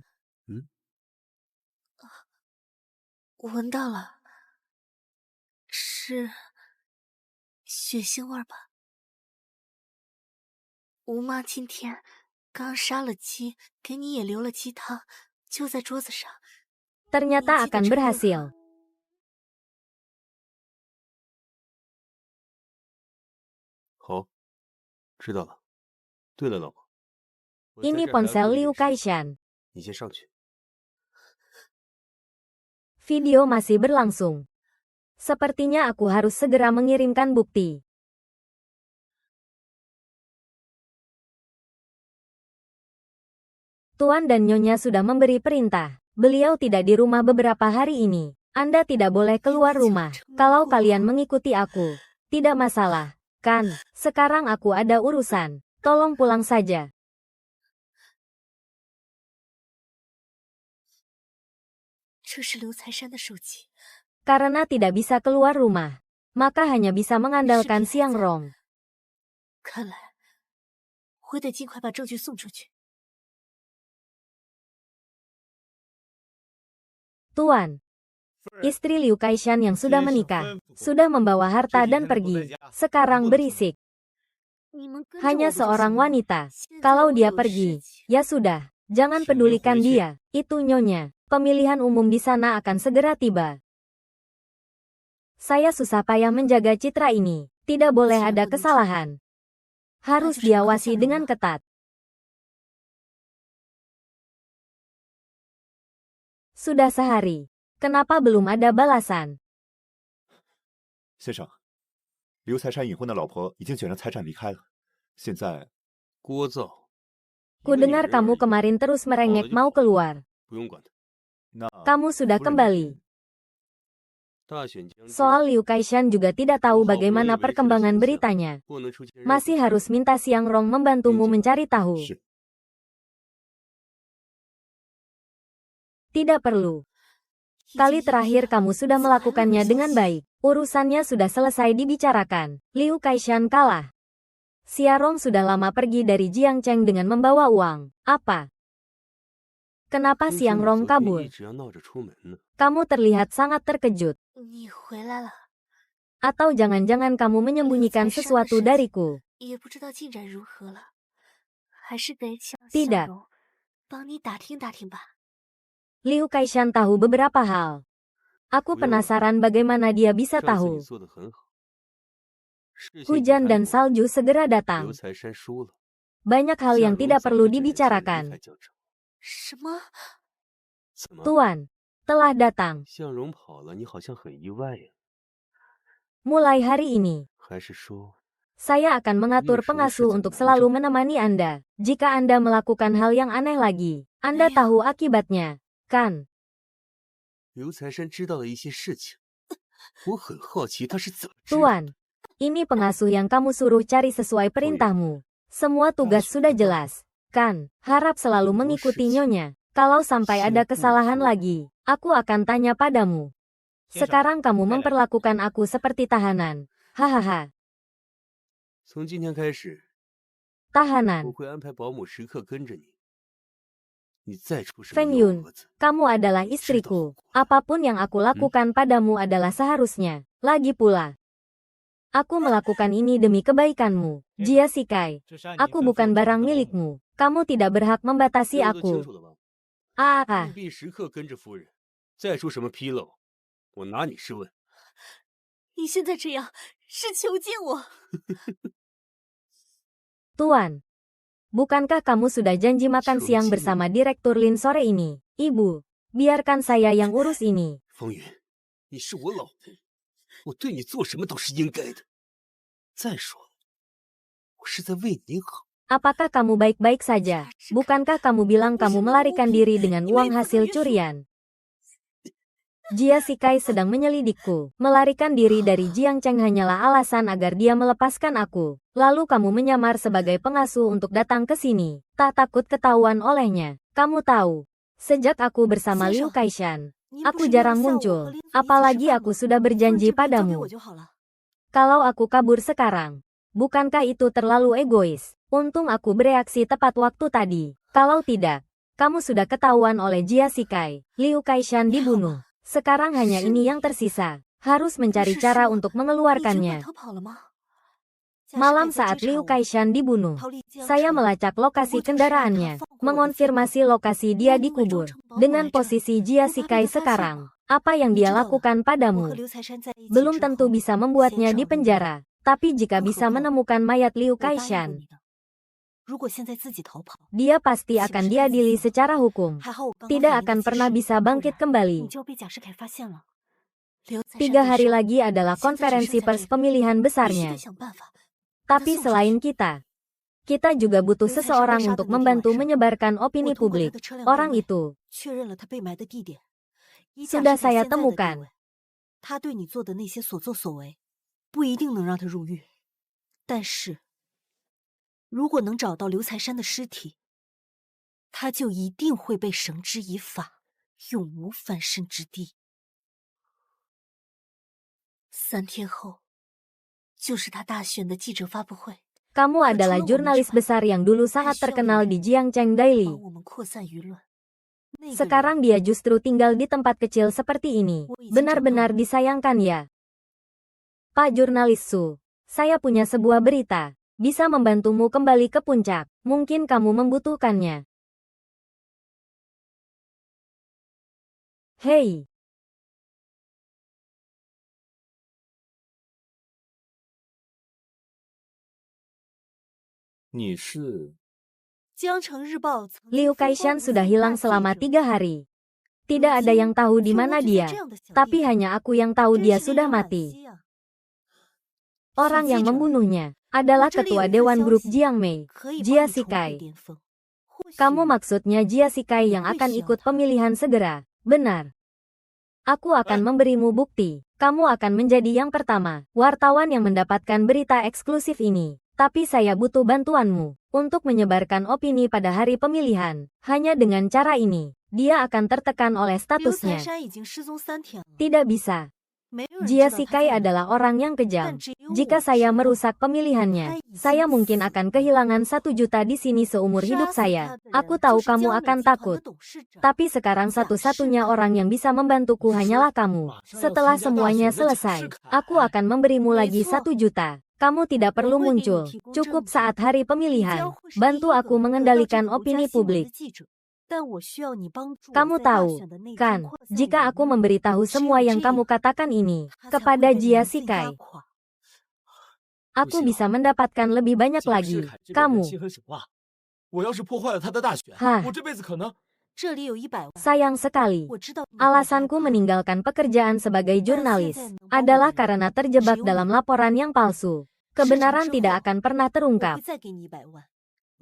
闻到了，是血腥味儿吧？吴妈今天刚杀了鸡，给你也留了鸡汤，就在桌子上。 Ternyata akan berhasil. 好，知道了。对了，老婆，我在 Ini 这儿还要 ponsel 做 Liu 点事， Kaishan. 你先上去。 Video masih berlangsung. Sepertinya aku harus segera mengirimkan bukti. Tuan dan Nyonya sudah memberi perintah. Beliau tidak di rumah beberapa hari ini. Anda tidak boleh keluar rumah. Kalau kalian mengikuti aku, tidak masalah, kan? Sekarang aku ada urusan. Tolong pulang saja. 这是刘财山的手机， Karena tidak bisa keluar rumah, maka hanya bisa mengandalkan Xiang Rong. 看来我得尽快把证据送出去。 Tuan, istri Liu Kaishan yang sudah menikah, sudah membawa harta dan pergi. Sekarang berisik. Hanya seorang wanita. Kalau dia pergi, ya sudah. Jangan pedulikan dia. Itu nyonya. Pemilihan umum di sana akan segera tiba. Saya susah payah menjaga citra ini. Tidak boleh ada kesalahan. Harus diawasi dengan ketat. Sudah sehari. Kenapa belum ada balasan? 先生，刘财山隐婚的老婆已经卷着财产离开了，现在聒噪。 Kudengar kamu kemarin terus merengek mau keluar. 不用管他。那 Kamu sudah kembali. 大选将至， Soal Liu Kaishan juga tidak tahu bagaimana perkembangan beritanya. 不能出现任何 Masih harus minta Xiang Rong membantumu mencari tahu. 是 Tidak perlu. Kali terakhir kamu sudah melakukannya dengan baik. Urusannya sudah selesai dibicarakan. Liu Kaishan kalah. Xia Rong sudah lama pergi dari Jiangcheng dengan membawa uang. Apa? Kenapa 听说 Xiang 你 Rong 昨天 kabur? 一直要闹着出门呢。 Kamu terlihat sangat terkejut. 你回来了， Atau jangan-jangan kamu menyembunyikan sesuatu dariku? 也不知道进展如何了，还是得请 Tidak. 向荣帮你打听打听吧。 Liu Kaishan tahu beberapa hal. Aku penasaran bagaimana dia bisa 上次你 tahu. 做得很好。视线 Hujan 一 dan 看 salju segera 刘 datang. 财山输了。 Banyak hal 夏 yang 蓉 tidak 早 perlu 就这件事离 dibicarakan. 开江城。什么？怎么？ Tuan, telah datang. 向荣跑了，你好像很意外呀？ Mulai hari ini, 还是说 saya akan mengatur pengasuh untuk selalu menemani Anda. Jika Anda melakukan hal yang aneh lagi, Anda tahu akibatnya, kan? 刘财山知道了一些事情？我很好奇他是怎么知道的。 Tuan, ini pengasuh yang kamu suruh cari sesuai perintahmu. Semua tugas sudah jelas, kan? Harap selalu mengikuti nyonya. Kalau sampai ada kesalahan lagi, aku akan tanya padamu. Sekarang kamu memperlakukan aku seperti tahanan. Hahaha, 从今天开始，我 tahanan. 会安排保姆时刻跟着你。你再出什么 Feng 幺 Yun, 蛾子， kamu adalah istriku. Apapun yang aku lakukan padamu adalah seharusnya. Lagi pula, aku melakukan ini demi kebaikanmu. Jia Sikai, aku bukan barang milikmu. Kamu tidak berhak membatasi 这都清 aku. 楚了吧？ Ah, 务必时刻跟着夫人，再出什么纰漏，我拿你试问。 你现在这样是囚禁我。 Tuan. Bukankah kamu sudah janji makan siang bersama Direktur Lin sore ini? Ibu, biarkan saya yang urus ini. 风云，你是我老婆，我对你做什么都是应该的。再说了，我是在为您好。 Apakah kamu baik-baik saja? Bukankah kamu bilang kamu melarikan diri dengan uang hasil curian? Jia Sikai sedang menyelidikku. Melarikan diri dari Jiangcheng hanyalah alasan agar dia melepaskan aku. Lalu kamu menyamar sebagai pengasuh untuk datang ke sini. Tak takut ketahuan olehnya. Kamu tahu, sejak aku bersama Liu Kaishan, aku jarang muncul. Apalagi aku sudah berjanji padamu. Kalau aku kabur sekarang, bukankah itu terlalu egois? Untung aku bereaksi tepat waktu tadi. Kalau tidak, kamu sudah ketahuan oleh Jia Sikai. Liu Kaishan dibunuh. Sekarang hanya ini yang tersisa. Harus mencari cara untuk mengeluarkannya. Malam saat Liu Kaishan dibunuh, saya melacak lokasi kendaraannya, mengonfirmasi lokasi dia dikubur. Dengan posisi Jia Sikai sekarang, apa yang dia lakukan padamu belum tentu bisa membuatnya dipenjara. Tapi jika bisa menemukan mayat Liu Kaishan, dia pasti akan diadili secara hukum. Tidak akan pernah bisa bangkit kembali. 3 hari lagi adalah konferensi pers pemilihan besarnya. Tapi selain kita juga butuh seseorang untuk membantu menyebarkan opini publik. Orang itu sudah saya temukan. 他对你做的那些所作所为，不一定能让他入狱，但是，如果能找到刘财山的尸体，他就一定会被绳之以法，永无翻身之地。3天后就是他大选的记者发布会。 Kamu adalah jurnalis besar yang dulu sangat terkenal di Jiangcheng Daily. 帮我们扩散舆论。那个人 Sekarang dia justru tinggal di tempat kecil seperti ini. Benar-benar disayangkan ya. Pak Jurnalis Su, saya punya sebuah berita. Bisa membantumu kembali ke puncak. Mungkin kamu membutuhkannya. Hei. 你是？ 江城日报曾经 Liu 风光 Kaishan 无 sudah 数 hilang 大记 selama 者 3 hari. Tidak ada yang tahu di mana dia. Tapi hanya aku yang tahu 真 dia 是令 sudah 人惋 mati. 惜啊。 Orang yang membunuhnya adalah ketua Dewan Grup Jiangmei, 可以帮 Jia 你重回 Sikai. 巅峰。或许 Kamu maksudnya Jia Sikai yang akan Bisa, ikut Pak. pemilihan segera, benar. Aku akan memberimu bukti. Kamu akan menjadi yang pertama wartawan yang mendapatkan berita eksklusif ini. Tapi saya butuh bantuanmu untuk menyebarkan opini pada hari pemilihan. Hanya dengan cara ini, dia akan tertekan oleh 刘财 statusnya. 山已经失踪3天了， Tidak bisa. 没有人 Jia 知道他 Sikai 在哪。 adalah orang yang 但 kejam. 只有 Jika 我 saya 知道 merusak pemilihannya, saya mungkin akan kehilangan 1 juta di sini seumur 杀 hidup 死 saya. 他的人 Aku tahu 就是 kamu 江美 akan 集团的 takut. 董事长 Tapi sekarang satu-satunya orang yang bisa membantuku hanyalah kamu. Setelah semuanya selesai, aku akan memberimu lagi 1 juta. Kamu tidak perlu muncul. Cukup saat hari 你将 pemilihan. 会是第 Bantu 一 aku 个得到这 mengendalikan 个独家 opini 新闻 publik. 的记者。但我需要你帮助我 Kamu 在大 tahu, 选的那天 kan, 扩散 jika 舆 aku 论 memberitahu 只有 semua yang 这 kamu 样 katakan ini 他才会 kepada 被 Jia 民心 Sikai, 压垮。 aku bisa mendapatkan lebih banyak 贾世 lagi. 凯这个人 Kamu, 心狠手辣，我要是破坏了他的大选， Hah. 我这辈子可能……这里有100万， sayang sekali. 我知道你会害 Alasanku 怕 meninggalkan pekerjaan sebagai jurnalis adalah karena terjebak dalam laporan yang palsu. Kebenaran tidak akan pernah 我 terungkap. 会再给你100万，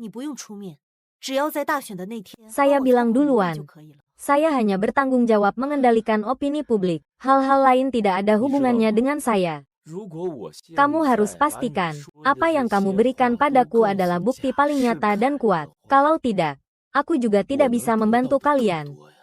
你不用出面，只要在大选的那天 Saya 帮我 bilang 操控舆论 duluan. 就可以了。 Saya hanya bertanggung jawab mengendalikan opini publik. Hal-hal lain tidak ada hubungannya dengan saya. 如果我现 Kamu 在 harus 把你 pastikan, 说的 apa 这 yang 些 kamu berikan 话都 padaku 告诉 adalah bukti 贾 paling 世 nyata 凯 dan 的 kuat. 话， Kalau tidak, aku juga 我 tidak 能 bisa 得到 membantu 的更 kalian. 多呀。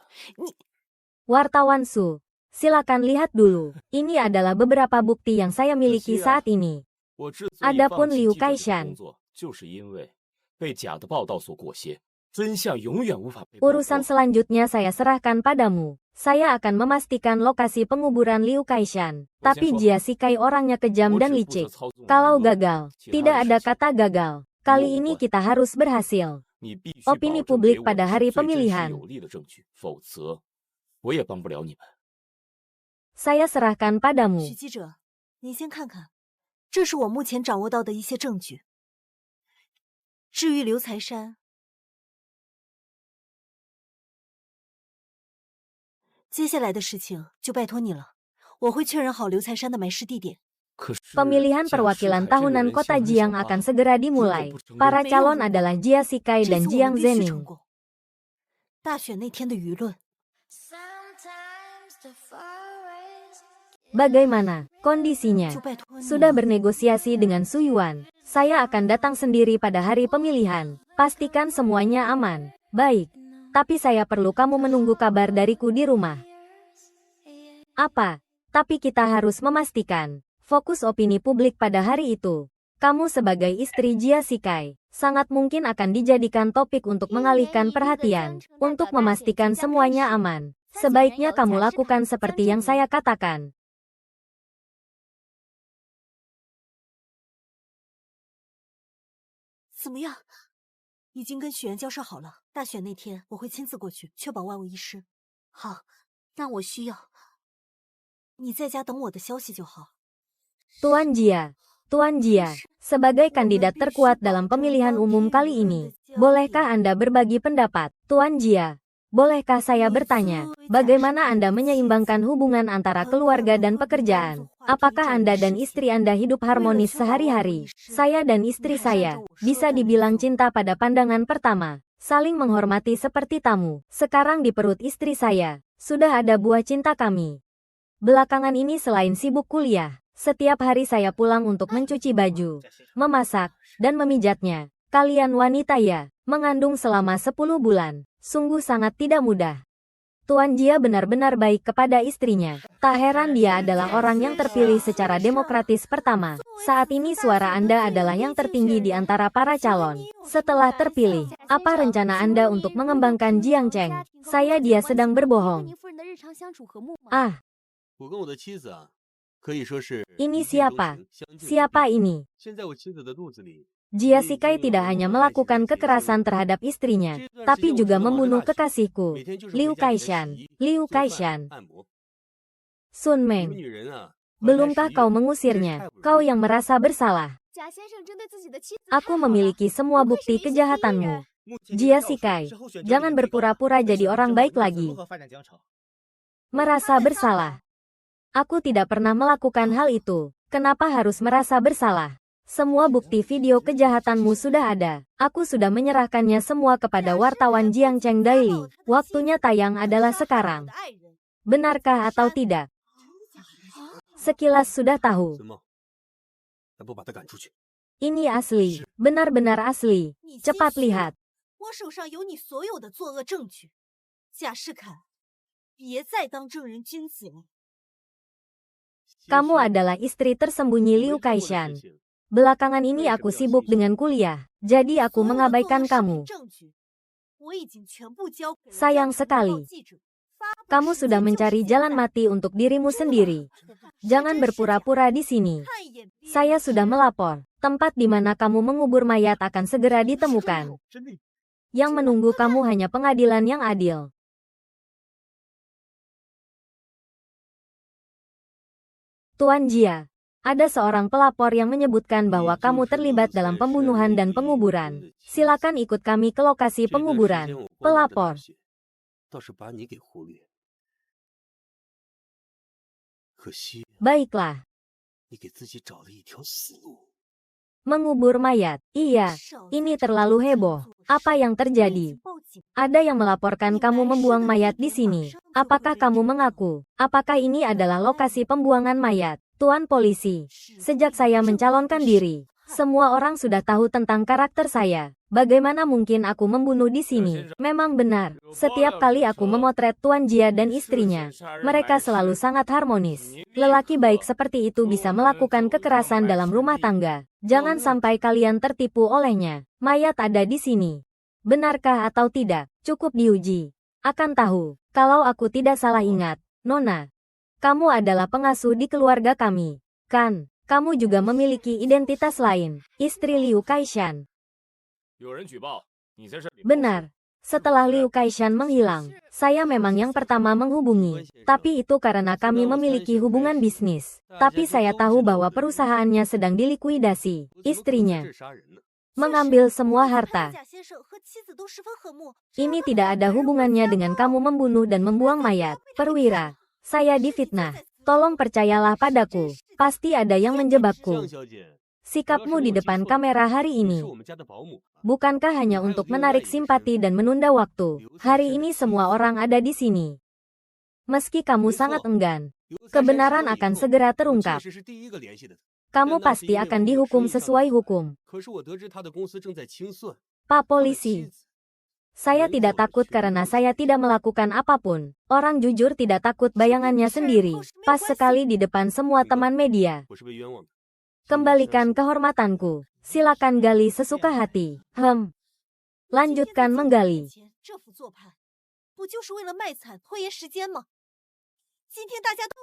Wartawan Su, silakan lihat dulu. Ini adalah beberapa bukti yang saya miliki saat ini. 我之所以 Adapun 放弃 Liu 记者这个 Kaishan, 工作，就是因为被假的报道所裹挟，真相永远无法被曝 Urusan 光。 selanjutnya saya serahkan padamu. Saya akan memastikan lokasi penguburan Liu Kaishan. Tapi Jia Sikai orangnya kejam 我 dan 只负责 licik. 操纵舆 Kalau 论， gagal, 其他 tidak 的 ada 事情 kata gagal. Kali Lu ini buat. kita harus berhasil. 你必须 Opini 保证 publik 给我 pada 的是 hari 最真实 pemilihan. 有力的证据，否则我也帮不了你们。 Saya serahkan padamu. 许记者，您先看看，这是我目前掌握到的一些证据。至于刘财山，接下来的事情就拜托你了，我会确认好刘财山的埋尸地点。 可是 Pemilihan 贾世 perwakilan 凯这个 tahunan 人 kota 心狠 Jiang 手辣 akan segera dimulai. 如果不承认 Para 没有 calon 如果 adalah Jia Sikai 这 dan 次我 Jiang 们必须 Zening. 成功。大选那天的舆论， Bagaimana kondisinya? 就拜托你 Sudah 了。 bernegosiasi dengan Su Yuan. Saya akan datang sendiri pada hari pemilihan. Pastikan semuanya aman. Baik. Tapi saya perlu kamu menunggu kabar dariku di rumah. Apa? Tapi kita harus memastikan fokus opini publik pada hari itu. Kamu sebagai istri Jia Sikai sangat mungkin akan dijadikan topik untuk mengalihkan perhatian, untuk memastikan semuanya aman. Sebaiknya kamu lakukan seperti yang saya katakan. 怎么样？已经跟许愿交涉好了，大选那天我会亲自过去，确保万无一失。好，那我需要你在家等我的消息就好。 Tuan Jia, sebagai kandidat terkuat dalam pemilihan umum kali ini, bolehkah Anda berbagi pendapat? Tuan Jia, bolehkah saya bertanya, bagaimana Anda menyeimbangkan hubungan antara keluarga dan pekerjaan? Apakah Anda dan istri Anda hidup harmonis sehari-hari? Saya dan istri saya, bisa dibilang cinta pada pandangan pertama, saling menghormati seperti tamu. Sekarang di perut istri saya, sudah ada buah cinta kami. Belakangan ini selain sibuk kuliah, setiap hari saya pulang untuk mencuci baju, memasak, dan memijatnya. Kalian wanita ya, mengandung selama 10 bulan. Sungguh sangat tidak mudah. Tuan Jia benar-benar baik kepada istrinya. Tak heran dia adalah orang yang terpilih secara demokratis pertama. Saat ini suara Anda adalah yang tertinggi di antara para calon. Setelah terpilih, apa rencana Anda untuk mengembangkan Jiang Cheng? Saya dia sedang berbohong. Ah, ini siapa? Siapa ini? Jia Sikai tidak hanya melakukan kekerasan terhadap istrinya, tapi juga membunuh kekasihku, Liu Kaishan. Liu Kaishan. Sun Meng. Belumkah kau mengusirnya? Kau yang merasa bersalah. Aku memiliki semua bukti kejahatanmu. Jia Sikai, jangan berpura-pura jadi orang baik lagi. Merasa bersalah. Aku tidak pernah melakukan hal itu. Kenapa harus merasa bersalah? Semua bukti video kejahatanmu sudah ada. Aku sudah menyerahkannya semua kepada wartawan Jiang Cheng Daily. Waktunya tayang adalah sekarang. Benarkah atau tidak? Sekilas sudah tahu. Ini asli. Benar-benar asli. Cepat lihat. Kamu adalah istri tersembunyi Liu Kaishan. Belakangan ini aku sibuk dengan kuliah, jadi aku mengabaikan kamu. Sayang sekali. Kamu sudah mencari jalan mati untuk dirimu sendiri. Jangan berpura-pura di sini. Saya sudah melapor. Tempat di mana kamu mengubur mayat akan segera ditemukan. Yang menunggu kamu hanya pengadilan yang adil. Tuan Jia. Ada seorang pelapor yang menyebutkan bahwa kamu terlibat dalam pembunuhan dan penguburan. Silakan ikut kami ke lokasi penguburan. Pelapor. Baiklah. Mengubur mayat. Iya, ini terlalu heboh. Apa yang terjadi? Ada yang melaporkan kamu membuang mayat di sini. Apakah kamu mengaku? Apakah ini adalah lokasi pembuangan mayat? Tuan polisi, sejak saya mencalonkan diri, semua orang sudah tahu tentang karakter saya. Bagaimana mungkin aku membunuh di sini? Memang benar, setiap kali aku memotret Tuan Jia dan istrinya, mereka selalu sangat harmonis. Lelaki baik seperti itu bisa melakukan kekerasan dalam rumah tangga. Jangan sampai kalian tertipu olehnya. Mayat ada di sini. Benarkah atau tidak? Cukup diuji. Akan tahu, kalau aku tidak salah ingat, Nona. Kamu adalah pengasuh di keluarga kami, kan? Kamu juga memiliki identitas lain, istri Liu Kaishan. Benar. Setelah Liu Kaishan menghilang, saya memang yang pertama menghubungi. Tapi itu karena kami memiliki hubungan bisnis. Tapi saya tahu bahwa perusahaannya sedang dilikuidasi. Istrinya mengambil semua harta. Ini tidak ada hubungannya dengan kamu membunuh dan membuang mayat, perwira. Saya difitnah. Tolong percayalah padaku. Pasti ada yang menjebakku. Sikapmu di depan kamera hari ini, bukankah hanya untuk menarik simpati dan menunda waktu? Hari ini semua orang ada di sini. Meski kamu sangat enggan, kebenaran akan segera terungkap. Kamu pasti akan dihukum sesuai hukum. Pak Polisi. Saya tidak takut karena saya tidak melakukan apapun. Orang jujur tidak takut bayangannya sendiri. Pas sekali di depan semua teman media. Kembalikan kehormatanku. Silakan gali sesuka hati. Lanjutkan menggali.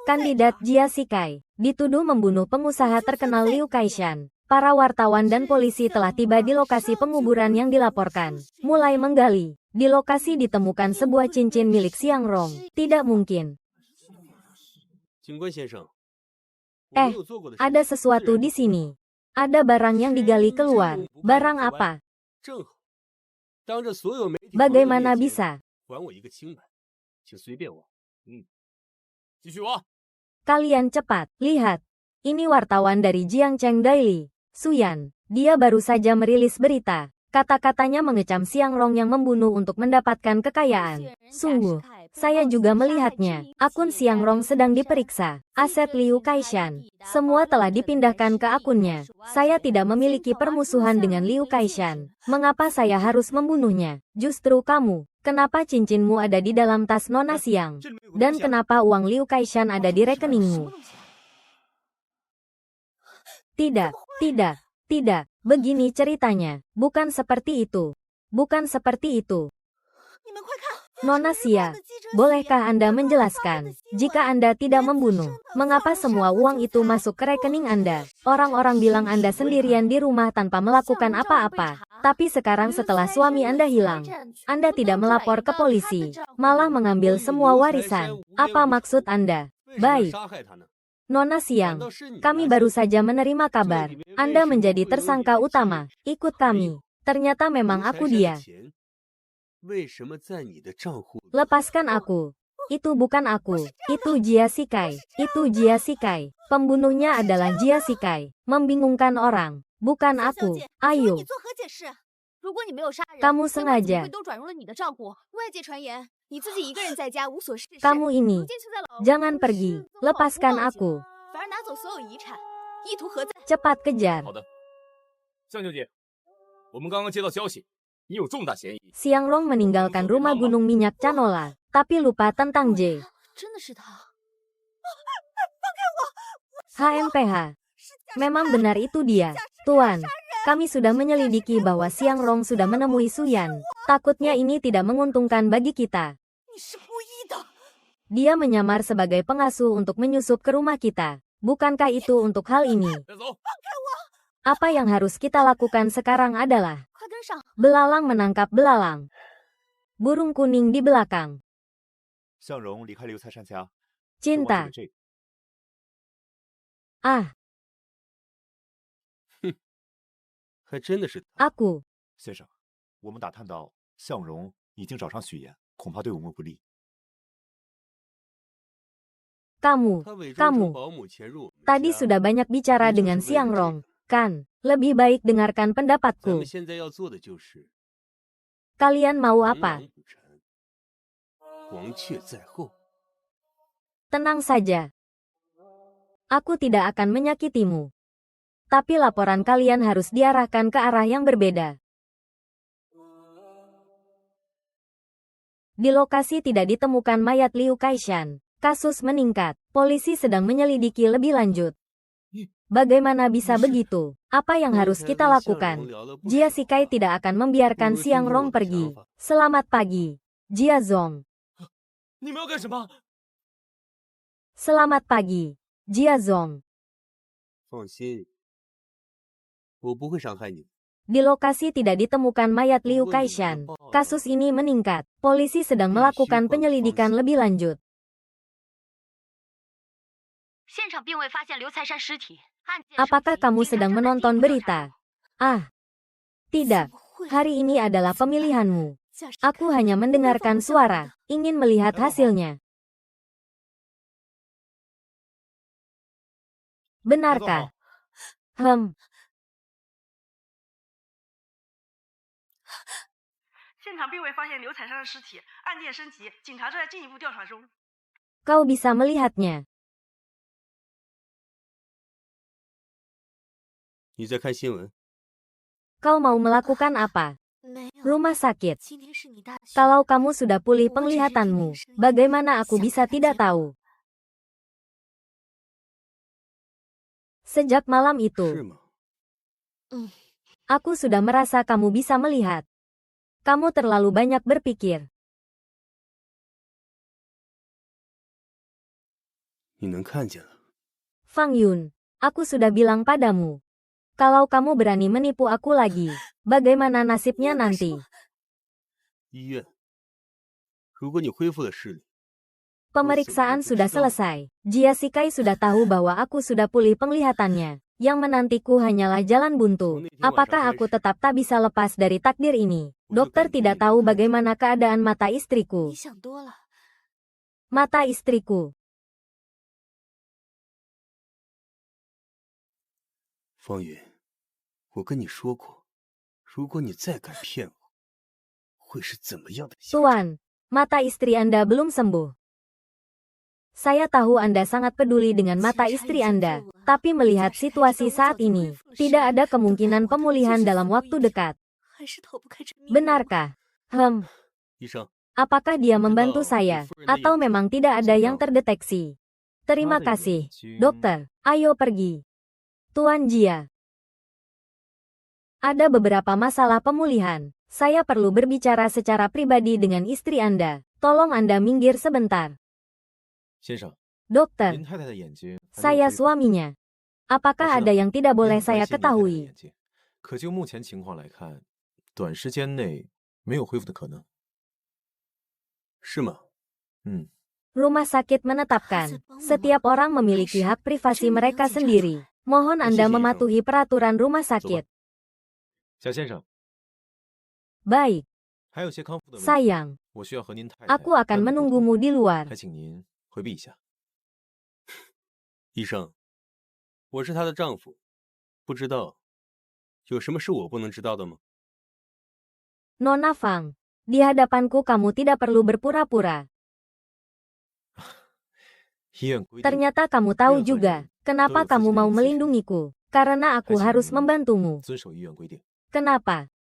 Kandidat Jia Sikai dituduh membunuh pengusaha terkenal Liu Kaishan. Para wartawan dan polisi telah tiba di lokasi penguburan yang dilaporkan. Mulai menggali. Di lokasi ditemukan sebuah cincin milik Xiang Rong. Tidak mungkin. Ada sesuatu di sini. Ada barang yang digali keluar. Barang apa? Bagaimana bisa? Kalian cepat, lihat. Ini wartawan dari Jiang Cheng Daily. Suyan, dia baru saja merilis berita. Kata-katanya mengecam Xiangrong yang membunuh untuk mendapatkan kekayaan. Sungguh, saya juga melihatnya. Akun Xiangrong sedang diperiksa. Aset Liu Kaishan. Semua telah dipindahkan ke akunnya. Saya tidak memiliki permusuhan dengan Liu Kaishan. Mengapa saya harus membunuhnya? Justru kamu. Kenapa cincinmu ada di dalam tas Nona Xiang? Dan kenapa uang Liu Kaishan ada di rekeningmu? Tidak, tidak, tidak. Begini ceritanya. Bukan seperti itu. Bukan seperti itu. Nona Xia, bolehkah Anda menjelaskan? Jika Anda tidak membunuh, mengapa semua uang itu masuk ke rekening Anda? Orang-orang bilang Anda sendirian di rumah tanpa melakukan apa-apa. Tapi sekarang setelah suami Anda hilang, Anda tidak melapor ke polisi, malah mengambil semua warisan. Apa maksud Anda? Baik. Nona Xiang, kami baru saja menerima kabar. Anda menjadi tersangka utama. Ikut kami. Ternyata memang aku dia. Lepaskan aku. Itu bukan aku. Itu Jia Sikai. Itu Jia Sikai. Pembunuhnya adalah Jia Sikai. Membingungkan orang. Bukan aku. Ayo. Kamu sengaja. Kamu ini. Jangan pergi. Lepaskan aku. Cepat kejar. Xiangrong meninggalkan rumah gunung minyak canola, tapi lupa tentang J. HMPH. Memang benar itu dia. Tuan, kami sudah menyelidiki bahwa Xiangrong sudah menemui Suyan. Takutnya ini tidak menguntungkan bagi kita. Dia menyamar sebagai pengasuh untuk menyusup ke rumah kita. Bukankah itu untuk hal ini? Apa yang harus kita lakukan sekarang adalah belalang menangkap belalang. Burung kuning di belakang. Cinta. Ah. Aku. 先生，我们打探到向荣已经找上许岩，恐怕对我们不利。 Kamu. Tadi sudah banyak bicara dengan Xiangrong, kan? Lebih baik dengarkan pendapatku. Kalian mau apa? Tenang saja. Aku tidak akan menyakitimu. Tapi laporan kalian harus diarahkan ke arah yang berbeda. Di lokasi tidak ditemukan mayat Liu Kaishan. Kasus meningkat. Polisi sedang menyelidiki lebih lanjut. Bagaimana bisa begitu? Apa yang harus kita lakukan? Jia Sikai tidak akan membiarkan Xiangrong pergi. Selamat pagi, Jia Zong. Selamat pagi, Jia Zong. Di lokasi tidak ditemukan mayat Liu Kaishan. Kasus ini meningkat. Polisi sedang melakukan penyelidikan lebih lanjut. Apakah kamu sedang menonton berita? Ah, tidak. Hari ini adalah pemilihanmu. Aku hanya mendengarkan suara, ingin melihat hasilnya. Benarkah? Kau bisa melihatnya. Kau mau melakukan apa? Rumah sakit. Kalau kamu sudah pulih penglihatanmu, bagaimana aku bisa tidak tahu? Sejak malam itu, aku sudah merasa kamu bisa melihat. Kamu terlalu banyak berpikir. Fang Yun, aku sudah bilang padamu. Kalau kamu berani menipu aku lagi, bagaimana nasibnya nanti? Pemeriksaan sudah selesai. Jia Sikai sudah tahu bahwa aku sudah pulih penglihatannya. Yang menantiku hanyalah jalan buntu. Apakah aku tetap tak bisa lepas dari takdir ini? Dokter tidak tahu bagaimana keadaan mata istriku. Mata istriku. 如果你再敢骗我，会是怎么样的下场？ Tuan, mata istri Anda belum sembuh. Saya tahu Anda sangat peduli dengan mata istri Anda, tapi melihat situasi saat ini, tidak ada kemungkinan pemulihan dalam waktu dekat. 还是逃不开这命运。 Benarkah? 医生， Apakah dia membantu saya, atau memang tidak ada yang terdeteksi? Terima kasih, dokter. Ayo pergi. Tuan Jia. Ada beberapa masalah pemulihan. Saya perlu berbicara secara pribadi dengan istri Anda. Tolong Anda minggir sebentar. 先生， Dokter, 您太太的眼睛还没有 saya 恢复 suaminya. Apakah ada yang tidak 我 boleh 很关 saya 心您太太的 ketahui? 眼睛，可就目前情况来看，短时间内没有恢复的可能。是吗？ Rumah sakit menetapkan, setiap orang memiliki hak privasi mereka sendiri. Mohon Anda mematuhi peraturan rumah sakit. 贾先生， Baik, 还有些康复的问题， sayang. 我需要和您太太 Aku akan 单独沟通， menunggumu di luar. 还请您回避一下。医生，我是她的丈夫，不知道有什么是我不能知道的吗？ Nona Fang, di hadapanku kamu tidak perlu berpura-pura. 医院规定， Ternyata kamu tahu juga, kenapa kamu mau melindungiku. Karena aku harus membantumu. 遵守医院规定。 Kenapa?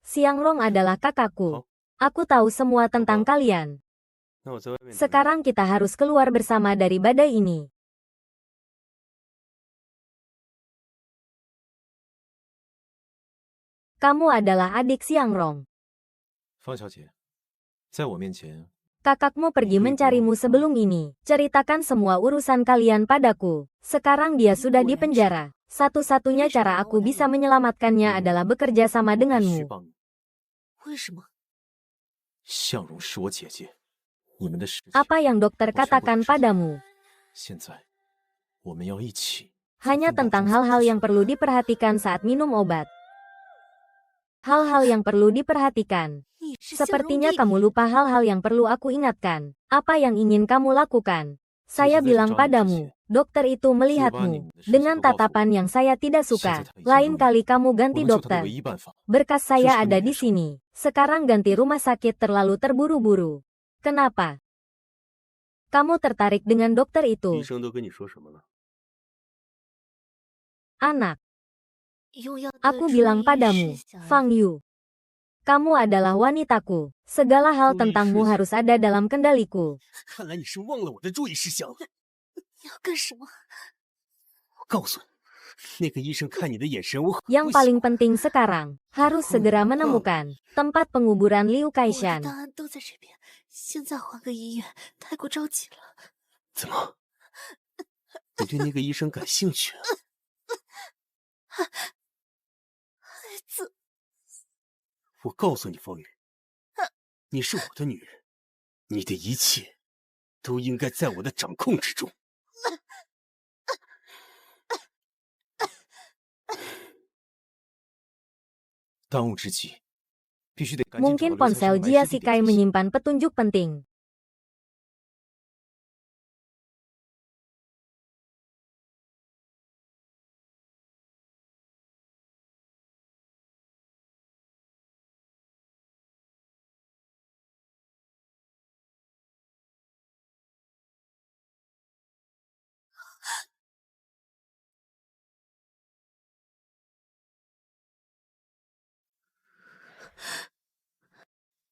Xiang Rong adalah kakakku. Aku tahu semua tentang kalian. 那我在外面等你。 Sekarang kita harus keluar bersama dari badai ini. Kamu adalah adik Xiang Rong. 方小姐，在我面前， Kakakmu pergi mencarimu sebelum ini. Ceritakan semua urusan kalian padaku. Sekarang dia sudah di penjara. Satu-satunya cara aku bisa menyelamatkannya adalah bekerja sama 必须 denganmu. 帮你。为什么？向荣是我姐姐，你们的事情 Apa yang dokter 我全部都 katakan 知道 padamu? 现在我们要一起。 Hanya tentang hal-hal yang perlu diperhatikan saat minum obat. Hal-hal yang perlu diperhatikan. 你是向荣 Sepertinya 弟弟 kamu lupa hal-hal yang perlu aku ingatkan. Apa yang ingin kamu lakukan? Saya bilang padamu, dokter itu melihatmu dengan tatapan yang saya tidak suka. Lain kali kamu 我 ganti 能救她的 dokter. 唯一办法， Berkas saya Justru ada ini di besok. sini. Sekarang ganti rumah sakit terlalu terburu-buru. Kenapa? Kamu tertarik dengan dokter 医 itu, 生都跟你说什么了？ anak. 用药的 Aku 注 bilang 意 padamu, 事项 Fang Yu. Kamu adalah wanitaku. Segala hal注意 tentangmu 事项 harus ada dalam kendaliku. 看来你是忘了我的注意事项了。你要干什么？我告诉你，那个医生看你的眼神，我很 Yang 不喜 paling 欢。 penting sekarang, harus segera menemukan tempat penguburan Liu 我的 Kaishan. 档案都在这边，现在换个医院太过着急了。怎么？你对那个医生感兴趣啊？孩子，我告诉你，风雨，你是我的女人，你的一切都应该在我的掌控之中。 当务之急，必须得赶紧找 Mungkin 刘财神 ponsel 埋尸 Jia 地点 Sikai 信息。 menyimpan petunjuk penting. “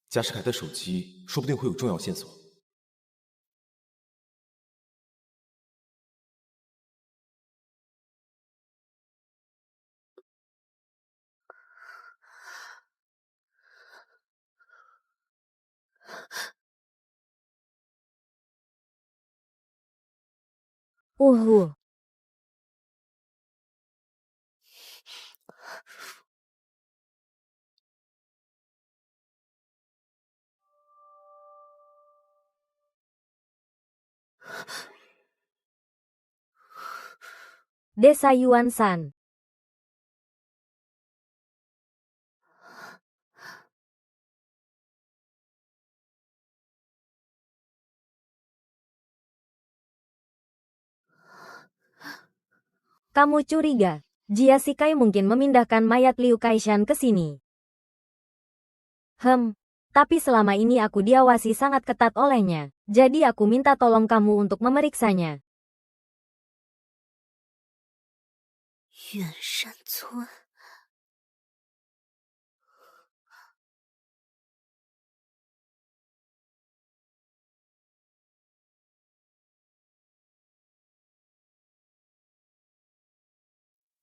贾世凯的手机说不定会有重要线索。” Uhuh. Desa Yuan San. Kamu curiga? Jia Shikai mungkin memindahkan mayat Liu Kaishan ke sini. Tapi selama ini aku diawasi sangat ketat olehnya. Jadi aku minta tolong kamu untuk memeriksanya. 远山村。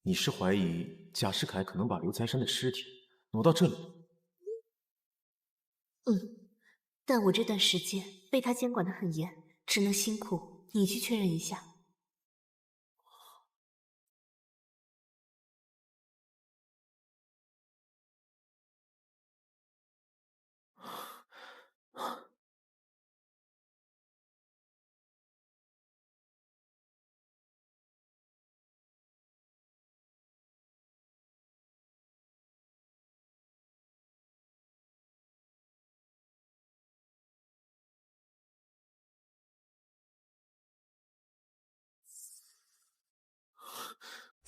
你是怀疑贾世凯可能把刘财山的尸体挪到这里？但我这段时间被他监管得很严，只能辛苦你去确认一下。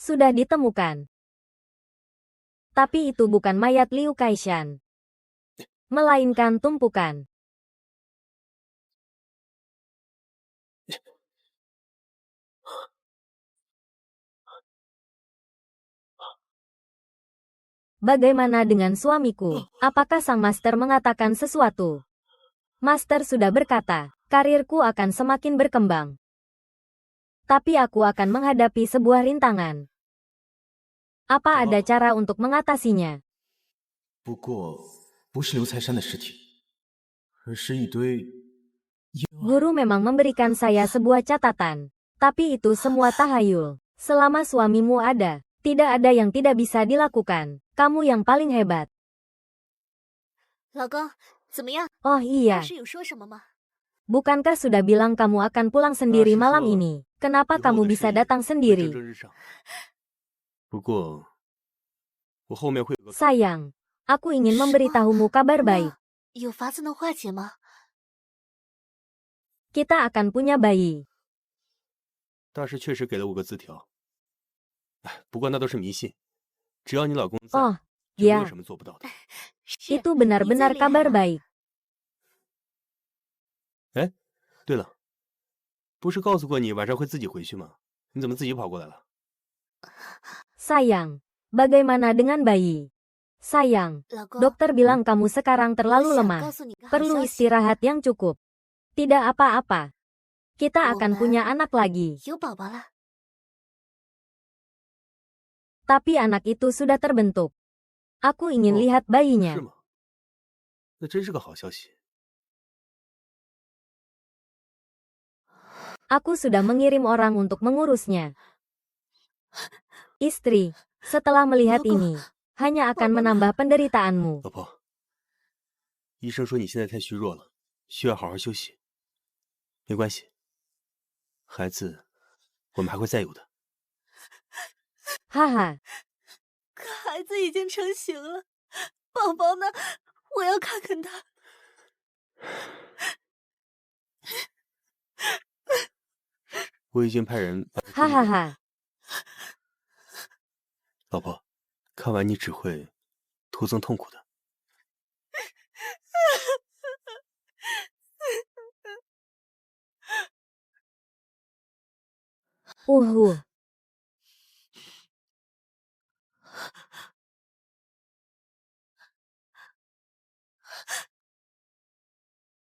Sudah ditemukan. Tapi itu bukan mayat Liu Kaishan. Melainkan tumpukan. Bagaimana dengan suamiku? Apakah sang master mengatakan sesuatu? Master sudah berkata, karirku akan semakin berkembang. Tapi aku akan menghadapi sebuah rintangan. Apa ada cara untuk mengatasinya? 不过，不是刘财山的尸体，而是一堆…… Guru memang memberikan saya sebuah catatan. Tapi itu semua tahayul. Selama suamimu ada, tidak ada yang tidak bisa dilakukan. Kamu yang paling hebat. 老公，怎么样？ Oh iya. 老师有说什么吗？ Bukankah sudah bilang kamu akan pulang sendiri malam ini? Kenapa kamu bisa datang sendiri? Sayang, aku ingin memberitahumu kabar baik. 有法子能化解吗？ Kita akan punya bayi. 大师确实给了我个字条，不过那都是迷信，只要你老公在， Oh, 就没有 ya. 什么做不到的。 Itu benar-benar kabar baik. 哎，对了，不是告诉过你晚上会自己回去吗？你怎么自己跑过来了？ Sayang, bagaimana dengan bayi? Sayang, 老公， dokter bilang kamu sekarang 我 terlalu 想 lemah. 告诉你个好 Perlu 消息， istirahat yang cukup. Tidak apa-apa. Kita akan punya anak lagi. 有宝宝了。 Tapi anak itu sudah terbentuk. Aku ingin lihat 是 bayinya. 吗？那真是个好消息。 Aku sudah mengirim orang untuk mengurusnya. Istri, setelah melihat ini, hanya akan menambah penderitaanmu. 老婆，医生说你现在太虚弱了，需要好好休息。没关系，孩子，我们还会再有的。 哈哈， 可孩子已经成型了，宝宝呢？我要看看他。 我已经派人把他 哈哈哈， 老婆，看完你只会徒增痛苦的。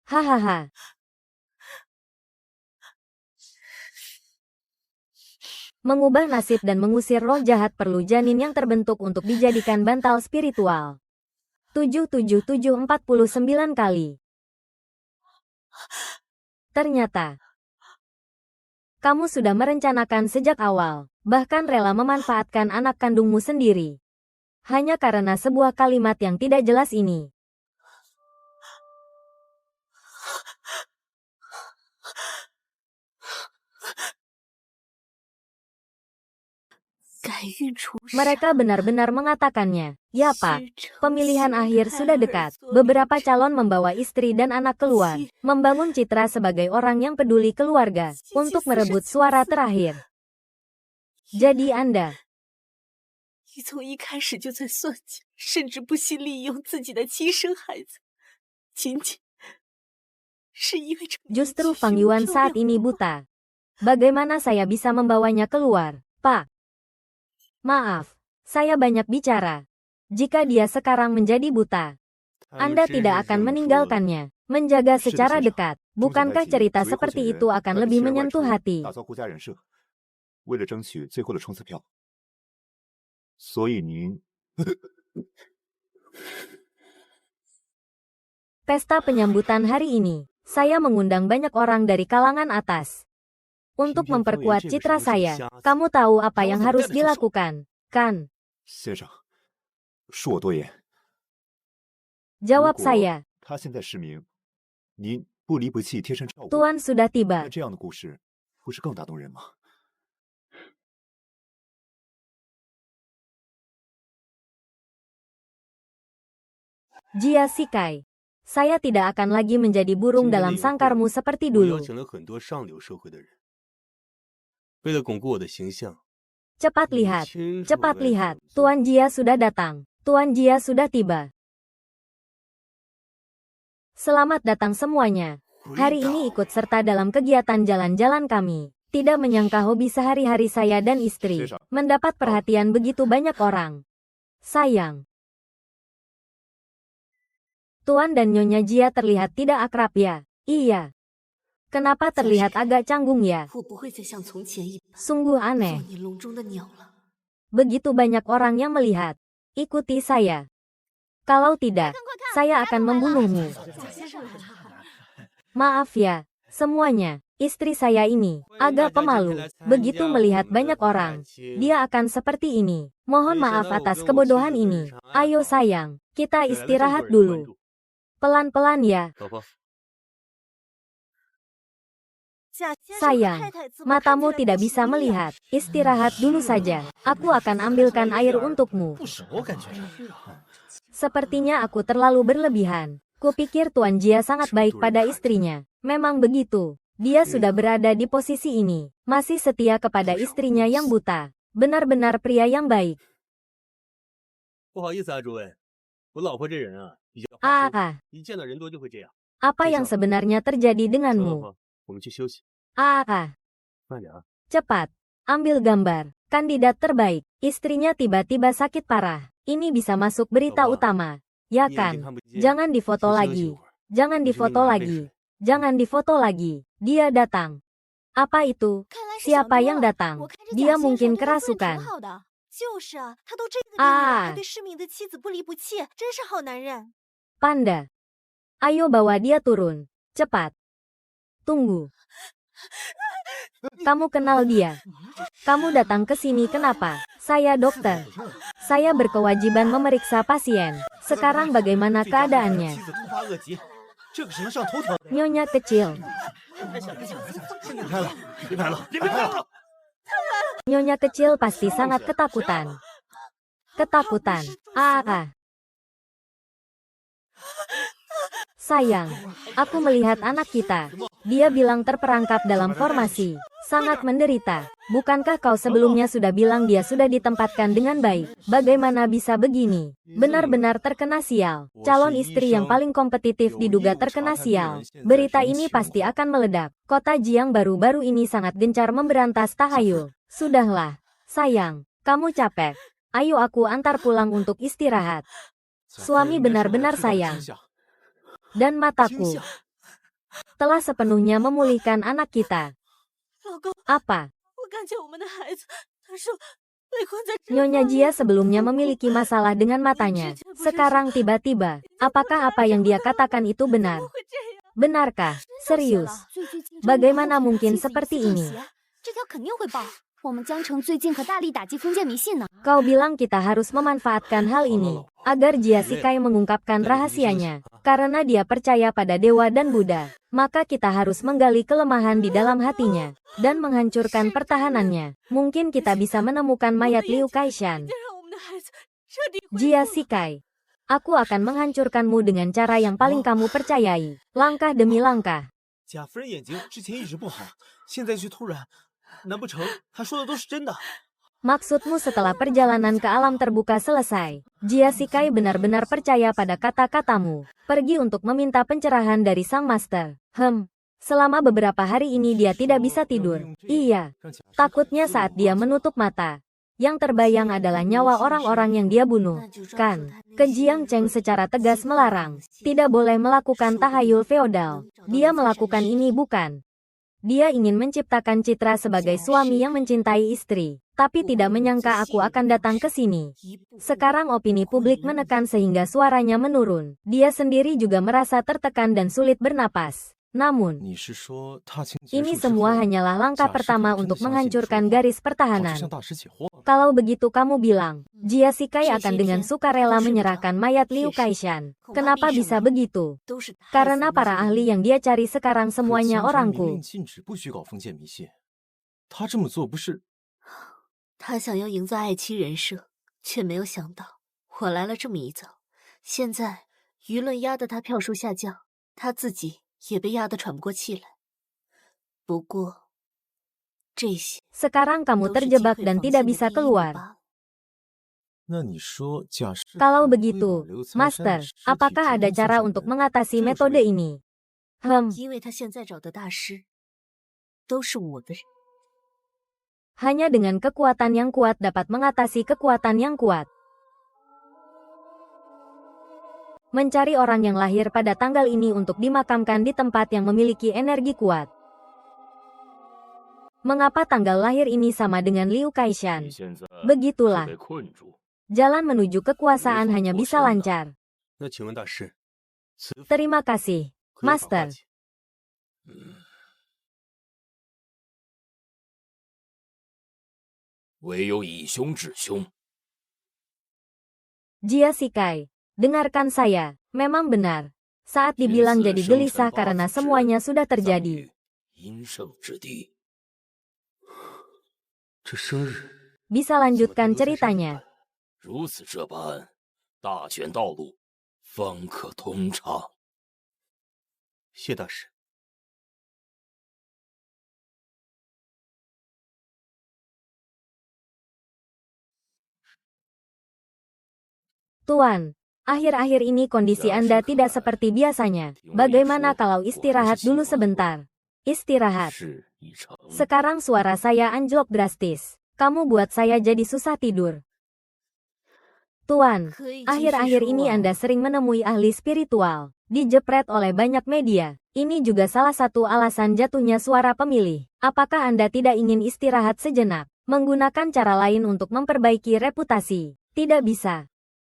Hahaha. Mengubah nasib dan mengusir roh jahat perlu janin yang terbentuk untuk dijadikan bantal spiritual. 7749 kali. Ternyata, kamu sudah merencanakan sejak awal, bahkan rela memanfaatkan anak kandungmu sendiri. Hanya karena sebuah kalimat yang tidak jelas ini. Mereka benar-benar mengatakannya. Ya Pak, pemilihan akhir sudah dekat. Beberapa calon membawa istri dan anak keluar, membangun citra sebagai orang yang peduli keluarga, untuk merebut suara terakhir. Jadi Anda 你从一开始就在算计，甚至不惜利用自己的亲生孩子，仅仅是因为这个 Justru Fang Yuan saat ini buta. Bagaimana saya bisa membawanya keluar, Pak? Maaf, saya banyak bicara. Jika dia sekarang menjadi buta, Anda tidak akan meninggalkannya, menjaga secara dekat. Bukankah cerita seperti itu akan lebih menyentuh hati? 打造国家人设，为了争取最后的冲刺票。所以您 Pesta penyambutan hari ini, saya mengundang banyak orang dari kalangan atas. Untuk memperkuat citra saya, kamu tahu apa yang harus dilakukan, kan? 先生，恕我多言。 Jawab saya. 他现在失明，您不离不弃，贴身照顾。 Tuan sudah tiba. 那这样的故事，不是更打动人吗？ Jia Sikai. Saya tidak akan lagi menjadi burung dalam sangkarmu seperti 我 dulu. 邀请了很多上流社会的人，为了巩固我的形象。 Cepat lihat, cepat lihat. Tuan Jia sudah datang. Tuan Jia sudah tiba. Selamat datang semuanya. Hari ini ikut serta dalam kegiatan jalan-jalan kami. Tidak menyangka hobi sehari-hari saya dan istri mendapat perhatian begitu banyak orang. Sayang. Tuan dan Nyonya Jia terlihat tidak akrab ya? Iya. Kenapa terlihat agak canggung ya? 我不会再像从前一般 Sungguh 做 aneh. 你笼中的鸟了。 Begitu banyak orang yang melihat. Ikuti saya. Kalau tidak, saya akan membunuhmu. Maaf ya, semuanya. Istri saya ini agak pemalu. Begitu melihat banyak orang, dia akan seperti ini. Mohon maaf atas kebodohan ini. Ayo sayang, kita istirahat dulu. Pelan-pelan ya. 老婆， Sayang, matamu tidak bisa melihat. Istirahat dulu saja. Aku akan ambilkan air untukmu. 不熟感觉。 Sepertinya aku terlalu berlebihan. Kupikir Tuan Jia sangat baik pada istrinya. Memang begitu. Dia sudah berada di posisi ini. Masih setia kepada istrinya yang buta. Benar-benar pria yang baik. 不好意思啊，诸位，我老婆这人啊比较怕 Ah, 生， ah. 一见到人多就会这样。 Apa yang sebenarnya terjadi 走，老 denganmu? 婆，我们去休息， Ah, ah. 慢点啊。 Cepat. Ambil gambar. Kandidat terbaik. Istrinya tiba-tiba sakit parah. Ini bisa masuk berita utama. Ya 你眼睛 kan? 看不见， Jangan 先 difoto 休息 lagi. 一会儿。 Jangan 我去给你 difoto 拿杯 lagi. 水。 Jangan difoto lagi. Dia datang. Apa itu? 看来是 Siapa 想多 yang 了 datang? 我看这 Dia 贾先 mungkin 生对他做得挺 kerasukan. 好的。就是啊，他都这个地步了，啊还对失明的妻子不离不弃，真是好男人。 Panda. Ayo bawa dia turun. Cepat. Tunggu. Kamu kenal dia? Kamu datang ke sini kenapa? Saya dokter. Saya berkewajiban memeriksa pasien. Sekarang bagaimana 妻 keadaannya? 子突发恶疾，这可是能上头条的。 Nyonya kecil. 别拍了，别拍了，别拍了！ Nyonya kecil pasti sangat ketakutan. Ketakutan. Ah, ah. Sayang, aku melihat anak kita. Dia bilang terperangkap dalam formasi. Sangat menderita. Bukankah kau sebelumnya sudah bilang dia sudah ditempatkan dengan baik? Bagaimana bisa begini? Benar-benar terkena sial. Calon istri yang paling kompetitif diduga terkena sial. Berita ini pasti akan meledak. Kota Jiang baru-baru ini sangat gencar memberantas tahayul. Sudahlah. Sayang, kamu capek. Ayo aku antar pulang untuk istirahat. Suami benar-benar sayang. Dan mataku telah sepenuhnya memulihkan anak kita. 老公， Apa? 我看见我们的孩子，他说被困在这 Nyonya 里 Jia sebelumnya memiliki masalah dengan matanya. Sekarang tiba-tiba, apakah apa yang dia katakan itu benar? 会这样。 Benarkah? 写 Serius? 了最最近 Bagaimana mungkin seperti ini? 这条肯定会报。我们江城最近可大力打击封建迷信呢。 Kau bilang kita harus memanfaatkan hal ini agar Jia Sikai mengungkapkan rahasianya. Karena dia percaya pada dewa dan Buddha, maka kita harus menggali kelemahan di dalam hatinya dan menghancurkan pertahanannya. Mungkin kita bisa menemukan mayat Liu Kaishan. 就让我们的孩子彻底恢复 Jia Sikai, aku akan menghancurkanmu dengan cara yang paling kamu percayai. Langkah demi langkah. 贾夫人眼睛之前一直不好，现在却突然，难不成她说的都是真的？ Maksudmu setelah perjalanan ke alam terbuka selesai, Jia Shikai benar-benar percaya pada kata-katamu. Pergi untuk meminta pencerahan dari sang master. Selama beberapa hari ini dia tidak bisa tidur. Iya, takutnya saat dia menutup mata, yang terbayang adalah nyawa orang-orang yang dia bunuh. Kan, Kejiang Cheng secara tegas melarang, tidak boleh melakukan tahayul feodal. Dia melakukan ini bukan. Dia ingin menciptakan citra sebagai suami yang mencintai istri, tapi tidak menyangka aku akan datang ke sini. Sekarang opini publik menekan sehingga suaranya menurun. Dia sendiri juga merasa tertekan dan sulit bernapas. Namun, ini semua hanyalah langkah pertama untuk menghancurkan garis pertahanan. Kalau begitu kamu bilang, Jia Shikai akan dengan sukarela menyerahkan mayat Liu Kaishan. Kenapa bisa begitu? Karena para ahli yang dia cari sekarang semuanya orangku. 他想要营造爱妻人设，却没有想到我来了这么一遭。现在舆论压得他票数下降，他自己也被压得喘不过气来。不过，这些 Sekarang kamu terjebak dan tidak bisa keluar. Kalau begitu, Master, apakah ada cara untuk mengatasi metode ini? 因为他现在找的大师都是我的人。 Hanya dengan kekuatan yang kuat dapat mengatasi kekuatan yang kuat. Mencari orang yang lahir pada tanggal ini untuk dimakamkan di tempat yang memiliki energi kuat. Mengapa tanggal lahir ini sama dengan Liu Kaishan? Begitulah. Jalan menuju kekuasaan hanya bisa lancar. Terima kasih, Master. Jia Shikai, dengarkan saya, memang benar. Saat dibilang jadi gelisah karena semuanya sudah terjadi. Bisa lanjutkan ceritanya. Tuan, akhir-akhir ini kondisi Anda tidak seperti biasanya. Bagaimana kalau istirahat dulu sebentar? Istirahat. Sekarang suara saya anjlok drastis. Kamu buat saya jadi susah tidur. Tuan, akhir-akhir ini Anda sering menemui ahli spiritual. Dijepret oleh banyak media. Ini juga salah satu alasan jatuhnya suara pemilih. Apakah Anda tidak ingin istirahat sejenak? Menggunakan cara lain untuk memperbaiki reputasi? Tidak bisa.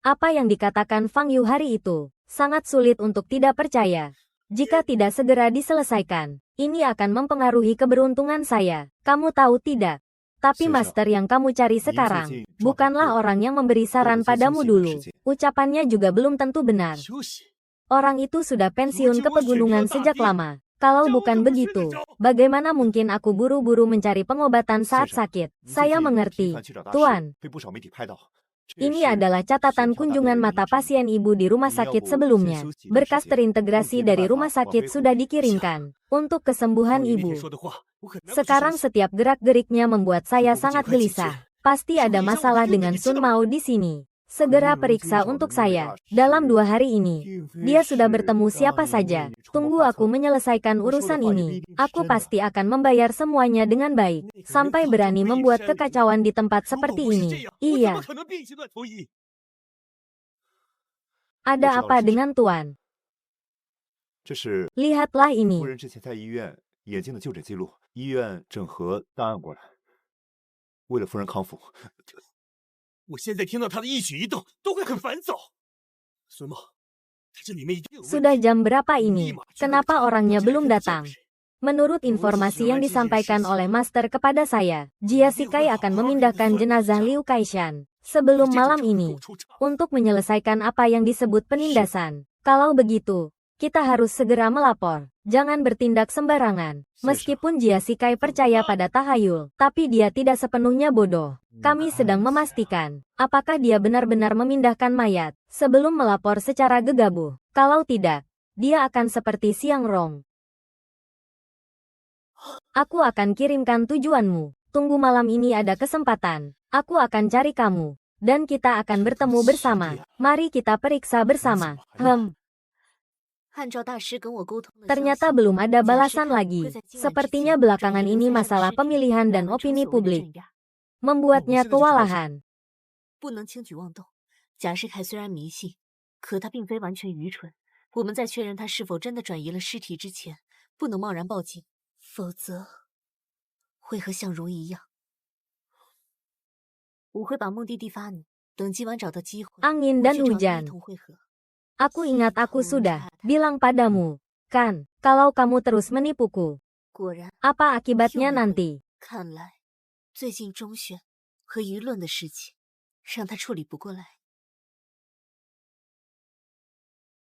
Apa yang dikatakan Fang Yu hari itu, sangat sulit untuk tidak percaya. Jika tidak segera diselesaikan, ini akan mempengaruhi keberuntungan saya. Kamu tahu tidak? Tapi master yang kamu cari sekarang, bukanlah orang yang memberi saran padamu dulu. Ucapannya juga belum tentu benar. Orang itu sudah pensiun ke pegunungan sejak lama. Kalau bukan begitu, bagaimana mungkin aku buru-buru mencari pengobatan saat sakit? Saya mengerti, Tuan. Ini adalah catatan kunjungan mata pasien ibu di rumah sakit sebelumnya. Berkas terintegrasi dari rumah sakit sudah dikirimkan untuk kesembuhan ibu. Sekarang setiap gerak-geriknya membuat saya sangat gelisah. Pasti ada masalah dengan Sun Mao di sini. Segera periksa untuk saya. Dalam 2 hari ini, dia sudah bertemu siapa saja. Tunggu aku menyelesaikan urusan ini. Aku pasti akan membayar semuanya dengan baik. Sampai berani membuat kekacauan di tempat seperti ini. Iya. Ada apa dengan Tuan? Lihatlah ini. 我现在听到他的一举一动都会很烦躁。孙茂，他这里面一定有问题。 Sudah jam berapa ini? Kenapa orangnya belum datang? Menurut informasi yang disampaikan oleh Master kepada saya, Jia Shikai akan memindahkan jenazah Liu Kaishan sebelum malam ini untuk menyelesaikan apa yang disebut penindasan. Kalau begitu, kita harus segera melapor. Jangan bertindak sembarangan. Meskipun Jia Shikai percaya pada tahayul, tapi dia tidak sepenuhnya bodoh. Kami sedang memastikan, apakah dia benar-benar memindahkan mayat sebelum melapor secara gegabah. Kalau tidak, dia akan seperti Siang Rong. Aku akan kirimkan tujuanmu. Tunggu malam ini ada kesempatan. Aku akan cari kamu. Dan kita akan bertemu bersama. Mari kita periksa bersama. Ternyata belum ada balasan lagi. Sepertinya belakangan ini masalah pemilihan dan opini publik membuatnya kewalahan. 不能轻举妄动。贾世凯虽然迷信，可他并非完全愚蠢。我们在确认他是否真的转移了尸体之前，不能贸然报警，否则会和向荣一样。我会把目的地发你，等今晚找到机会， Angin dan 我去找你 hujan. 一同会合。 Aku ingat aku sudah bilang padamu, kan, kalau kamu terus menipuku, 果然， apa akibatnya 又没回 nanti? 看来最近中选和舆论的事情，让他处理不过来。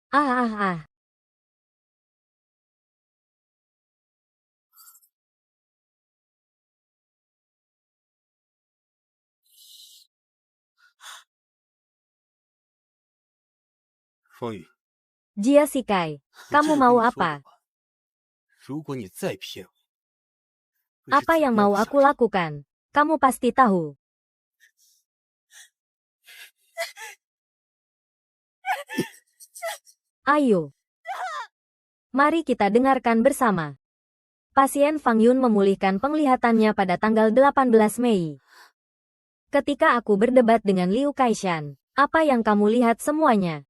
Ah. 方宇， Jia Sikai, 我 kamu 这就 mau 跟你说 apa? 过吧，如果你再骗我，会是 Apa 怎 yang 样 mau 的下 aku 场？ lakukan? Kamu pasti tahu. Ayo. Mari kita dengarkan bersama. Pasien Fang Yun memulihkan penglihatannya pada tanggal 18 Mei. Ketika aku berdebat dengan Liu Kaishan, apa yang kamu lihat semuanya?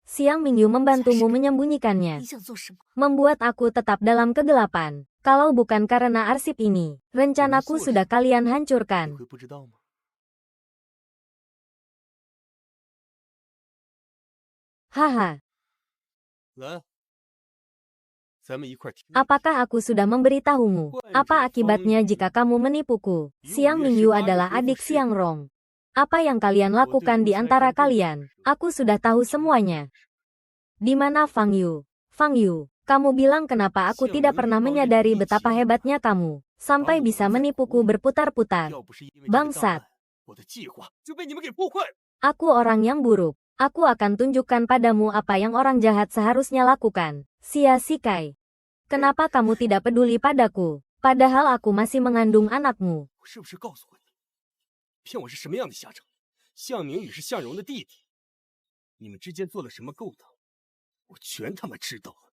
Xiang Mingyu membantumu menyembunyikannya, 你想做什么？ membuat aku tetap dalam kegelapan. Kalau bukan karena arsip ini, rencanaku sudah kalian 你 hancurkan. 会不知道吗？ Haha, 来，咱们一块儿听。 apakah aku sudah memberitahumu? Apa akibatnya jika kamu menipuku? Xiang Mingyu adalah adik Xiang Rong. Apa yang kalian lakukan di antara kalian? Aku sudah tahu semuanya. Di mana Fang Yu? Fang Yu, kamu bilang kenapa aku tidak pernah menyadari betapa hebatnya kamu, sampai bisa menipuku berputar-putar. 要不是因为这个 Bangsat. 档案，我的计划就被你们给破坏了。 Aku orang yang buruk. Aku akan tunjukkan padamu apa yang orang jahat seharusnya lakukan. Xia Sikai. Kenapa kamu tidak peduli padaku? Padahal aku masih mengandung anakmu. 我是不是告诉过你，骗我是什么样的下场？向明宇是向荣的弟弟，你们之间做了什么勾当，我全他妈知道了。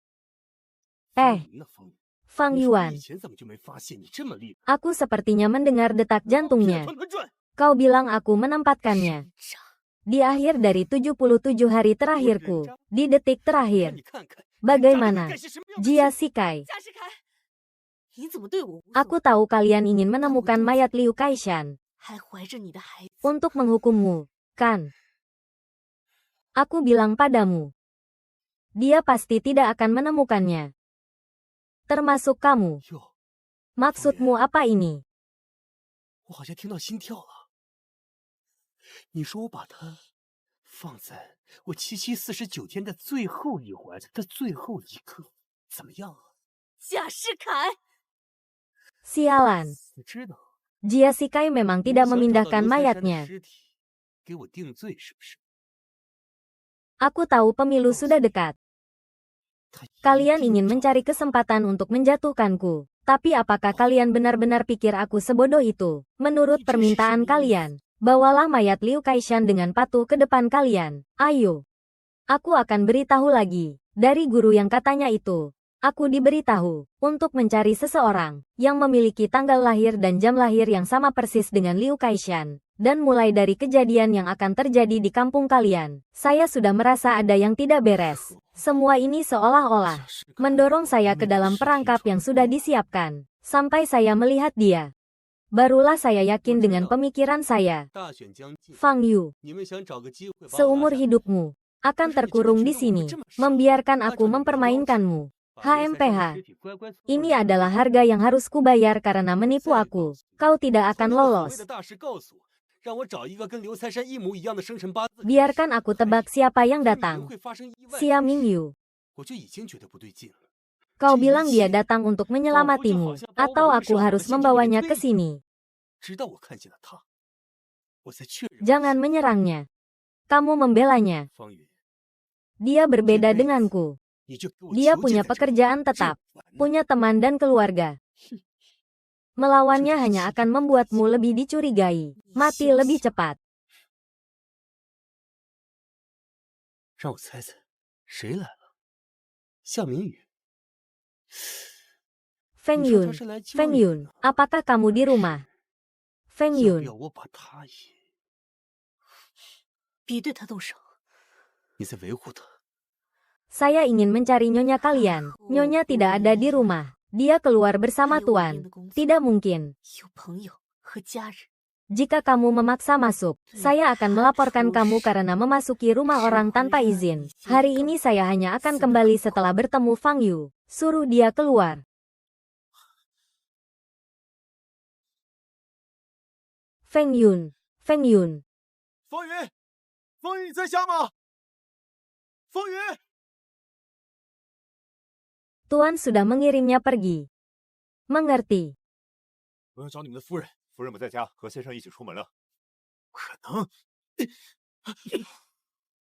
Eh, 云呢，方宇， Fang 你说我 Yuan. 以前怎么就没发现你这么厉害？ Aku sepertinya mendengar detak 骗 jantungnya. 团团转， Kau bilang aku menempatkannya. 傻， Di akhir dari 77 hari terakhirku. Di detik 让 terakhir. 你看看 Bagaimana? 你干些什么样的 Jia 事 Sikai. 贾世凯，你怎么对我无所谓？ Aku tahu kalian ingin menemukan mayat Liu Kaishan. 还怀着你的孩子， Untuk menghukummu, kan? Aku bilang padamu. Dia pasti tidak akan menemukannya. Termasuk kamu. 哟， Maksudmu apa ini? 我好像听到心跳了。你说我把它放在我7749天的最后一环的最后一刻，怎么样啊？ 贾世凯， Sialan. 你知道， Jia Sikai memang 你 tidak 想找到 memindahkan 刘三山的 mayatnya. 尸体给我定罪是不是？ Aku tahu pemilu sudah dekat. 他一 Kalian 定 ingin 找 mencari kesempatan untuk menjatuhkanku. Tapi apakah kalian benar-benar pikir aku sebodoh itu? Menurut permintaan kalian, bawalah mayat Liu Kaishan dengan patuh ke depan kalian. Ayo. Aku akan beritahu lagi. Dari guru yang katanya itu, aku diberitahu untuk mencari seseorang yang memiliki tanggal lahir dan jam lahir yang sama persis dengan Liu Kaishan. Dan mulai dari kejadian yang akan terjadi di kampung kalian, saya sudah merasa ada yang tidak beres. Semua ini seolah-olah mendorong saya ke dalam perangkap yang sudah disiapkan. Sampai saya melihat dia. Barulah saya yakin dengan pemikiran saya. 大选将近， Fang Yu, 你们想找个机会把我 seumur 拿下 hidupmu akan terkurung di sini, membiarkan aku mempermainkanmu. HMPH, ini adalah harga yang harus kubayar karena menipu aku. Kau tidak akan 所谓 lolos. 的大师告诉我，让我找一个跟刘三山一模一样的生辰八字。 Biarkan aku tebak siapa yang 说女人 datang. 会发生意外 Xia Mingyu. 我就已经觉得不对劲了。 Kau bilang dia datang untuk menyelamatimu, atau aku harus membawanya ke sini. 直到我看见了他，我才确认。 Jangan menyerangnya. Kamu membelanya. 方宇， Dia berbeda denganku. 你就给我 Dia 囚禁 punya 在这里 pekerjaan 这 tetap, 完了 punya teman dan keluarga. Melawannya hanya akan membuatmu lebih dicurigai, mati lebih cepat. 让我猜猜，谁来了？夏明宇。 Feng Yun, Feng Yun, apakah kamu di rumah? Feng 要不 Yun, 要我把他也……别对他动手。你在维护他？ saya ingin mencari nyonya kalian. Nyonya tidak ada di rumah. Dia keluar bersama tuan. Tidak mungkin. 有朋友和家人。 Jika kamu memaksa masuk, saya akan melaporkan kamu karena memasuki rumah orang tanpa izin. Hari ini saya hanya akan kembali setelah bertemu Fang Yu. Suruh dia keluar. Feng Yun, Feng Yun. 方云，方云，你在家吗？方云， Tuan sudah mengirimnya pergi. Mengerti. 我要找你们的夫人。 夫人不在家，和先生一起出门了。不可能！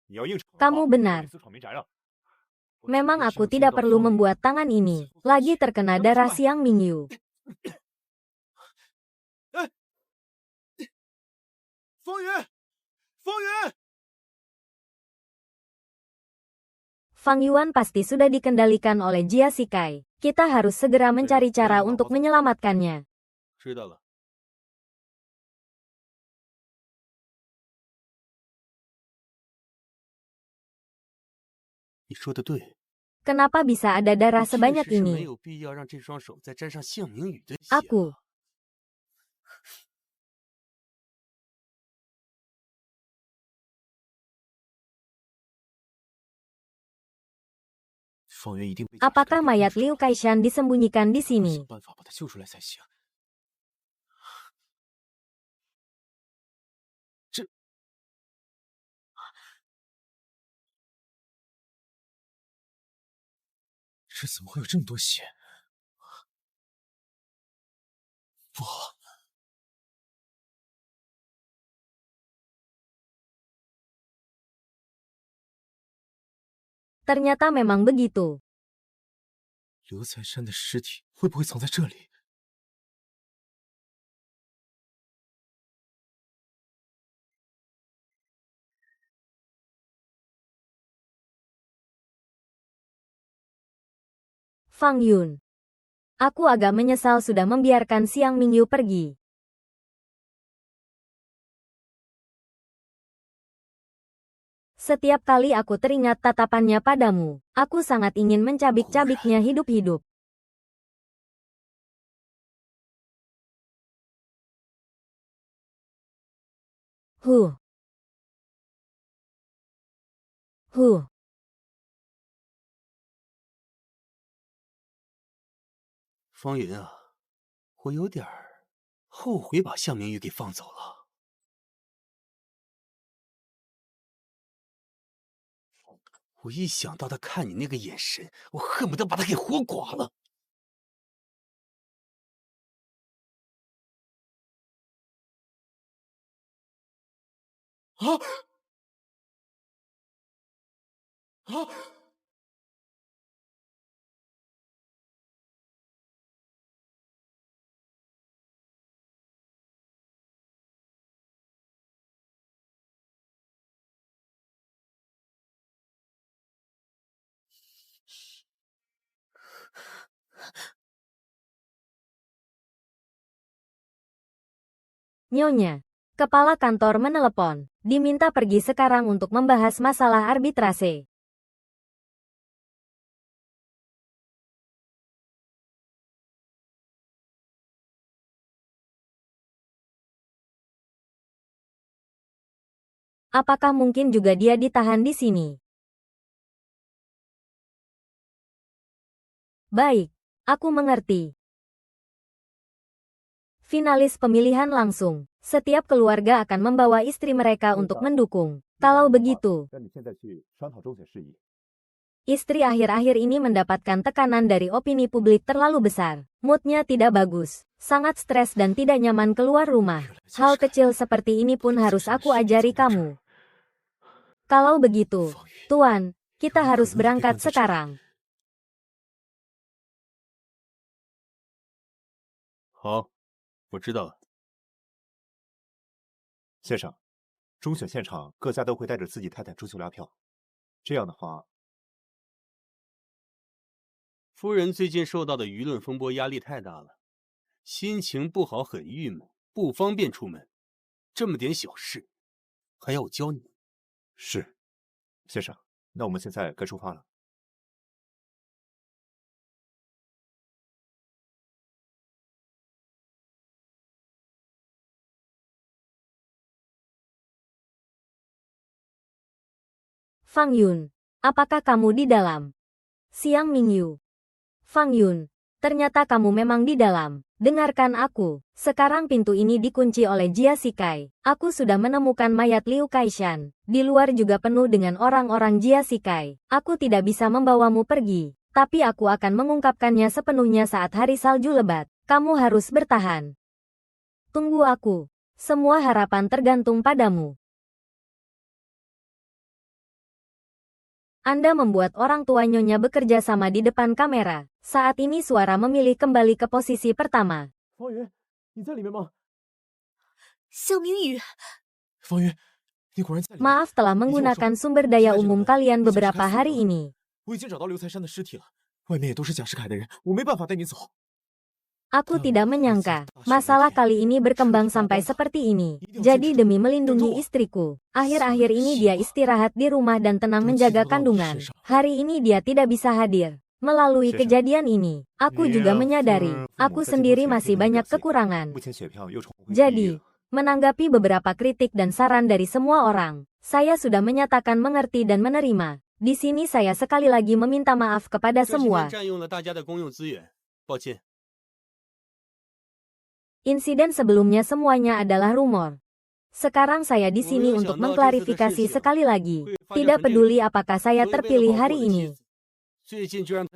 你要硬闯的话， Kamu benar. 每次闯民宅了。 Memang aku tidak perlu membuat tangan ini. Lagi terkena darah Siang Mingyu. 方云，方云， Fang Yuan pasti sudah dikendalikan oleh Jia Sikai. Kita harus segera mencari cara untuk menyelamatkannya. 知道了。 你说的对， Kenapa bisa ada darah 确 sebanyak 实是没 ini? 有必要让这双手再沾上向明宇的血。 Aku. 方圆一定被 Apakah mayat Liu Kaishan disembunyikan di 想 sini? 办法把他救出来才行。这怎么会有这么多血？不好！ Ternyata memang begitu. 刘才山的尸体会不会藏在这里？ Fang Yun. Aku agak menyesal sudah membiarkan Siang Mingyu pergi. Setiap kali aku teringat tatapannya padamu, aku sangat ingin mencabik-cabiknya hidup-hidup. Huh. 方云啊，我有点儿后悔把向明宇给放走了。我一想到他看你那个眼神，我恨不得把他给活剐了。啊！啊！ Nyonya, kepala kantor menelepon, diminta pergi sekarang untuk membahas masalah arbitrase. Apakah mungkin juga dia ditahan di sini? Baik, aku mengerti. Finalis pemilihan langsung. Setiap keluarga akan membawa istri mereka untuk mendukung. Kalau begitu, istri akhir-akhir ini mendapatkan tekanan dari opini publik terlalu besar. Moodnya tidak bagus, sangat stres dan tidak nyaman keluar rumah. Hal kecil seperti ini pun harus aku ajari kamu. Kalau begitu, Tuan, kita harus berangkat sekarang. 好。我知道了。先生，中选现场各家都会带着自己太太出去拉票，这样的话，夫人最近受到的舆论风波压力太大了，心情不好，很郁闷，不方便出门。这么点小事，还要我教你？是，先生，那我们现在该出发了。Fang Yun, apakah kamu di dalam? Siang Mingyu. Fang Yun, ternyata kamu memang di dalam. Dengarkan aku. Sekarang pintu ini dikunci oleh Jia Sikai. Aku sudah menemukan mayat Liu Kaishan. Di luar juga penuh dengan orang-orang Jia Sikai. Aku tidak bisa membawamu pergi. Tapi aku akan mengungkapkannya sepenuhnya saat hari salju lebat. Kamu harus bertahan. Tunggu aku. Semua harapan tergantung padamu. Anda membuat orang tua Nyonya bekerja sama di depan kamera. Saat ini suara memilih kembali ke posisi pertama. 方圆，你在里面吗？ 向明宇， 方圆，你果然在里面。 Maaf telah menggunakan sumber daya umum kalian beberapa hari ini. 我已经找到刘才山的尸体了，外面也都是贾世凯的人，我没办法带你走。 Aku tidak menyangka, masalah kali ini berkembang sampai seperti ini. Jadi demi melindungi istriku, akhir-akhir ini dia istirahat di rumah dan tenang menjaga kandungan. Hari ini dia tidak bisa hadir. Melalui kejadian ini, aku juga menyadari, aku sendiri masih banyak kekurangan. Jadi, menanggapi beberapa kritik dan saran dari semua orang, saya sudah menyatakan mengerti dan menerima. Di sini saya sekali lagi meminta maaf kepada semua. Insiden sebelumnya semuanya adalah rumor. Sekarang saya di sini untuk mengklarifikasi sekali lagi. Tidak peduli apakah saya terpilih hari ini.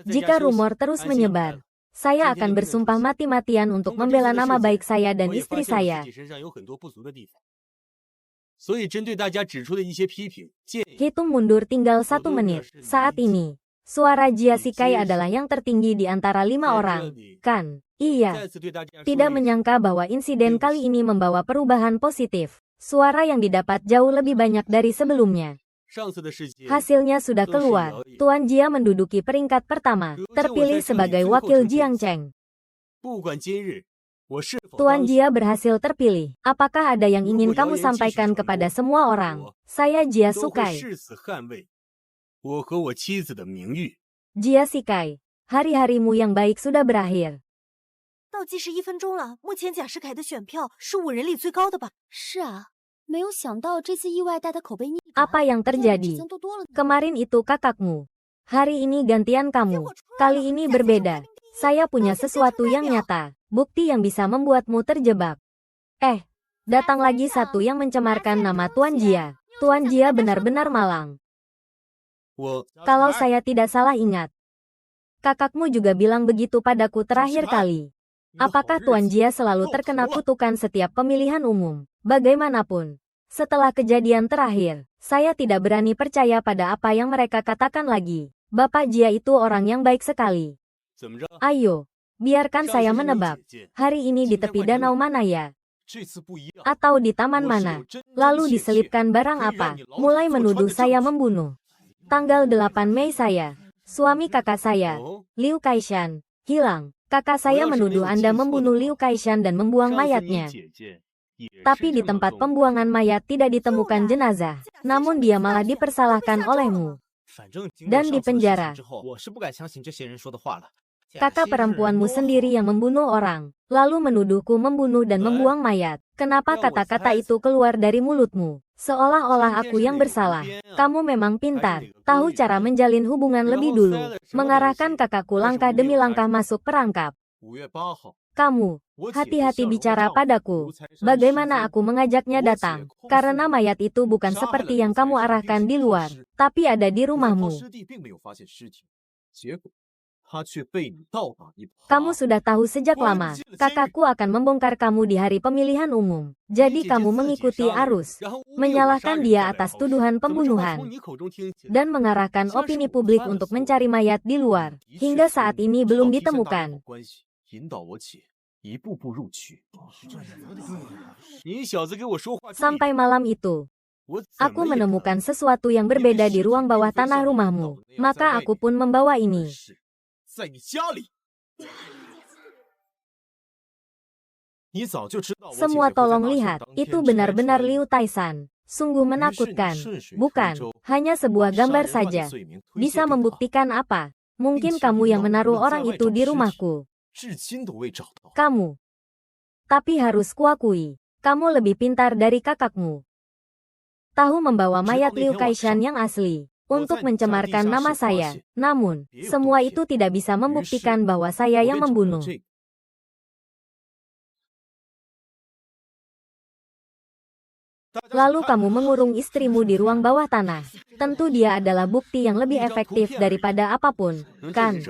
Jika rumor terus menyebar, saya akan bersumpah mati-matian untuk membela nama baik saya dan istri saya. Hitung mundur tinggal 1 menit. Saat ini, suara Jia Sikai adalah yang tertinggi di antara 5 orang. Kan? Iya. Tidak menyangka bahwa insiden kali ini membawa perubahan positif. Suara yang didapat jauh lebih banyak dari sebelumnya. Hasilnya sudah keluar. Tuan Jia menduduki peringkat pertama, terpilih sebagai wakil Jiang Cheng. Tuan Jia berhasil terpilih. Apakah ada yang ingin kamu sampaikan kepada semua orang? Saya Jia Sikai. Jia Sikai, hari-harimu yang baik sudah berakhir. 倒计时1分钟了，目前贾世凯的选票是5人里最高的吧？是啊，没有想到这次意外带他口碑逆转。 Apa yang terjadi? Kemarin itu kakakmu. Hari ini gantian kamu. Kali ini berbeda. Saya punya sesuatu yang nyata. Bukti yang bisa membuatmu terjebak. Datang lagi satu yang mencemarkan nama Tuan Jia. Tuan Jia benar-benar malang. Kalau saya tidak salah ingat, kakakmu juga bilang begitu padaku terakhir kali. Apakah Tuan Jia selalu terkena kutukan setiap pemilihan umum? Bagaimanapun, setelah kejadian terakhir, saya tidak berani percaya pada apa yang mereka katakan lagi. Bapak Jia itu orang yang baik sekali. Ayo, biarkan saya menebak. Hari ini di tepi danau mana ya? Atau di taman mana? Lalu diselipkan barang apa? Mulai menuduh saya membunuh. Tanggal 8 Mei saya, suami kakak saya, Liu Kaishan, hilang. Kakak saya menuduh Anda membunuh Liu Kaishan dan membuang mayatnya. Tapi di tempat pembuangan mayat tidak ditemukan jenazah. Namun dia malah dipersalahkan olehmu. Dan dipenjara. Kakak perempuanmu sendiri yang membunuh orang. Lalu menuduhku membunuh dan membuang mayat. Kenapa kata-kata itu keluar dari mulutmu? Seolah-olah aku yang bersalah. Kamu memang pintar. Tahu cara menjalin hubungan lebih dulu. Mengarahkan kakakku langkah demi langkah masuk perangkap. Kamu, hati-hati bicara padaku. Bagaimana aku mengajaknya datang? Karena mayat itu bukan seperti yang kamu arahkan di luar, tapi ada di rumahmu. Kamu sudah tahu sejak lama, kakakku akan membongkar kamu di hari pemilihan umum. Jadi kamu mengikuti arus, menyalahkan dia atas tuduhan pembunuhan, dan mengarahkan opini publik untuk mencari mayat di luar. Hingga saat ini belum ditemukan. 一步步入局。你小子给我说话。 Sampai malam itu, aku menemukan sesuatu yang berbeda di ruang bawah tanah rumahmu. Maka aku pun membawa ini. Semua tolong lihat, itu benar-benar Liu Taisan. Sungguh menakutkan. Bukan, hanya sebuah gambar saja. Bisa membuktikan apa? Mungkin kamu yang menaruh orang itu di rumahku. Kamu. Tapi harus kuakui, kamu lebih pintar dari kakakmu. Tahu membawa mayat Liu Kaishan yang asli untuk mencemarkan nama saya. Namun, semua itu tidak bisa membuktikan bahwa saya yang membunuh. Lalu kamu mengurung istrimu di ruang bawah tanah. Tentu dia adalah bukti yang lebih efektif daripada apapun, kan?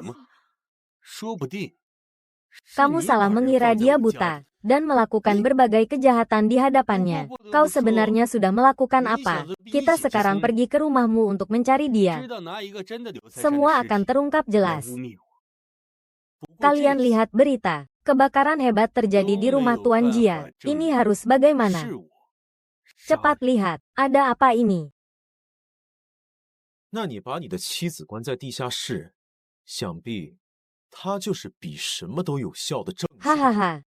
Kamu salah mengira dia buta dan melakukan berbagai kejahatan di hadapannya. Kau sebenarnya sudah melakukan apa? Kita sekarang pergi ke rumahmu untuk mencari dia. Semua akan terungkap jelas. Kalian lihat berita. Kebakaran hebat terjadi di rumah Tuan Jia. Ini harus bagaimana? Cepat lihat, ada apa ini? 那你把你的妻子关在地下室，想必她就是比什么都有效的证据。 Hahaha.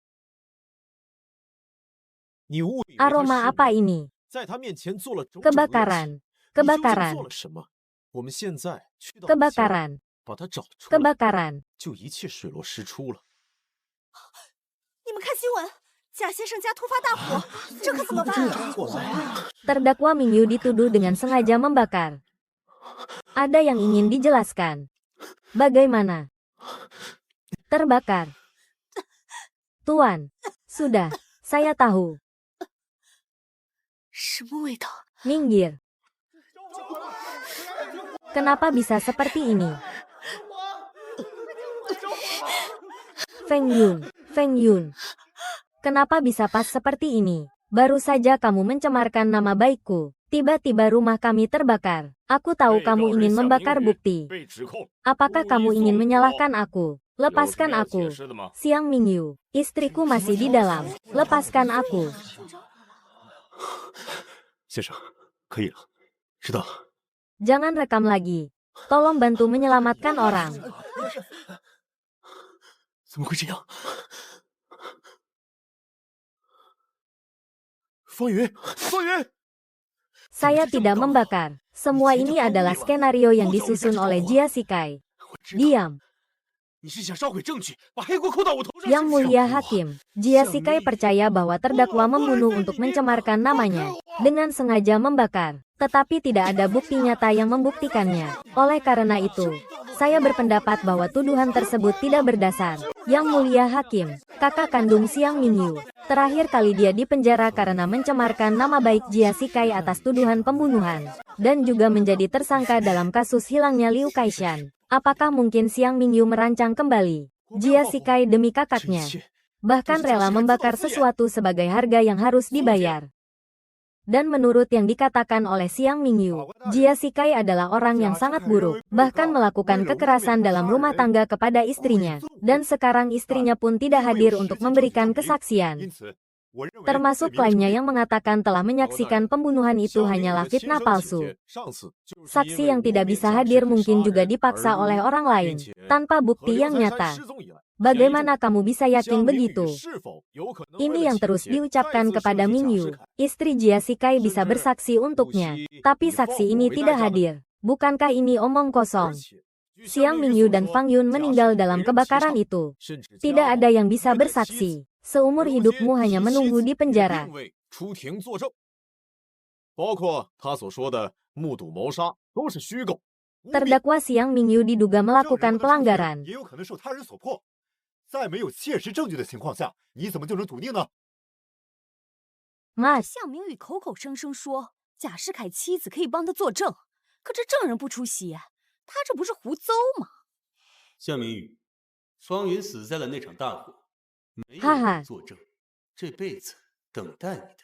你误以为 Aroma apa ini? 在她面前做了种种恶事， Kebakaran. 你究竟 Kebakaran. 做了什么？我们现在去到 Kebakaran. 把她找出来， Kebakaran. 就一切水落石出了。你们看新闻，贾先生家突发大火，这可怎么办啊？ Terdakwa Mingyu dituduh dengan sengaja membakar. Ada yang ingin dijelaskan. Bagaimana? Terbakar. Tuan, sudah, saya tahu. 什么味道？ Minggir. Kenapa bisa seperti ini? Feng Yun, Feng Yun. Kenapa bisa pas seperti ini? Baru saja kamu mencemarkan nama baikku. Tiba-tiba rumah kami terbakar. Aku tahu kamu ingin membakar bukti. Apakah kamu ingin menyalahkan aku? Lepaskan aku. Siang Mingyu, istriku masih di dalam. Lepaskan aku. 先生，可以了，知道了。 Jangan rekam lagi. Tolong bantu menyelamatkan orang. 怎么会这样？方云，方云， Saya tidak membakar. Semua ini adalah skenario yang disusun oleh Jia Sikai. Diam. 你是想烧毁证据，把黑锅扣到我头上？ Yang mulia hakim, Jia Sikai percaya bahwa terdakwa membunuh untuk mencemarkan namanya. Dengan sengaja membakar. Tetapi tidak ada bukti nyata yang membuktikannya. Oleh karena itu, saya berpendapat bahwa tuduhan tersebut tidak berdasar. Yang mulia hakim, kakak kandung Siang Mingyu. Terakhir kali dia dipenjara karena mencemarkan nama baik Jia Sikai atas tuduhan pembunuhan. Dan juga menjadi tersangka dalam kasus hilangnya Liu Kaishan. Apakah mungkin Siang Mingyu merancang kembali Jia Sikai demi kakaknya? Bahkan rela membakar sesuatu sebagai harga yang harus dibayar. Dan menurut yang dikatakan oleh Siang Mingyu, Jia Sikai adalah orang yang sangat buruk, bahkan melakukan kekerasan dalam rumah tangga kepada istrinya. Dan sekarang istrinya pun tidak hadir untuk memberikan kesaksian. Termasuk klaimnya yang mengatakan telah menyaksikan pembunuhan itu hanyalah fitnah palsu. Saksi yang tidak bisa hadir mungkin juga dipaksa oleh orang lain, tanpa bukti yang nyata. Bagaimana kamu bisa yakin begitu? Ini yang terus diucapkan kepada Mingyu. Istri Jia Sikai bisa bersaksi untuknya, tapi saksi ini tidak hadir. Bukankah ini omong kosong? Siang Mingyu dan Fang Yun meninggal dalam kebakaran itu. Tidak ada yang bisa bersaksi. Seumur hidupmu hanya menunggu di penjara. Terdakwa Siang Mingyu diduga melakukan pelanggaran. 在没有切实证据的情况下，你怎么就能笃定呢？ Mas, 向明宇口口声声说贾世凯妻子可以帮他作证，可这证人不出席，他这不是胡诌吗？向明宇，方云死在了那场大火，没有哈哈人作证，这辈子等待你的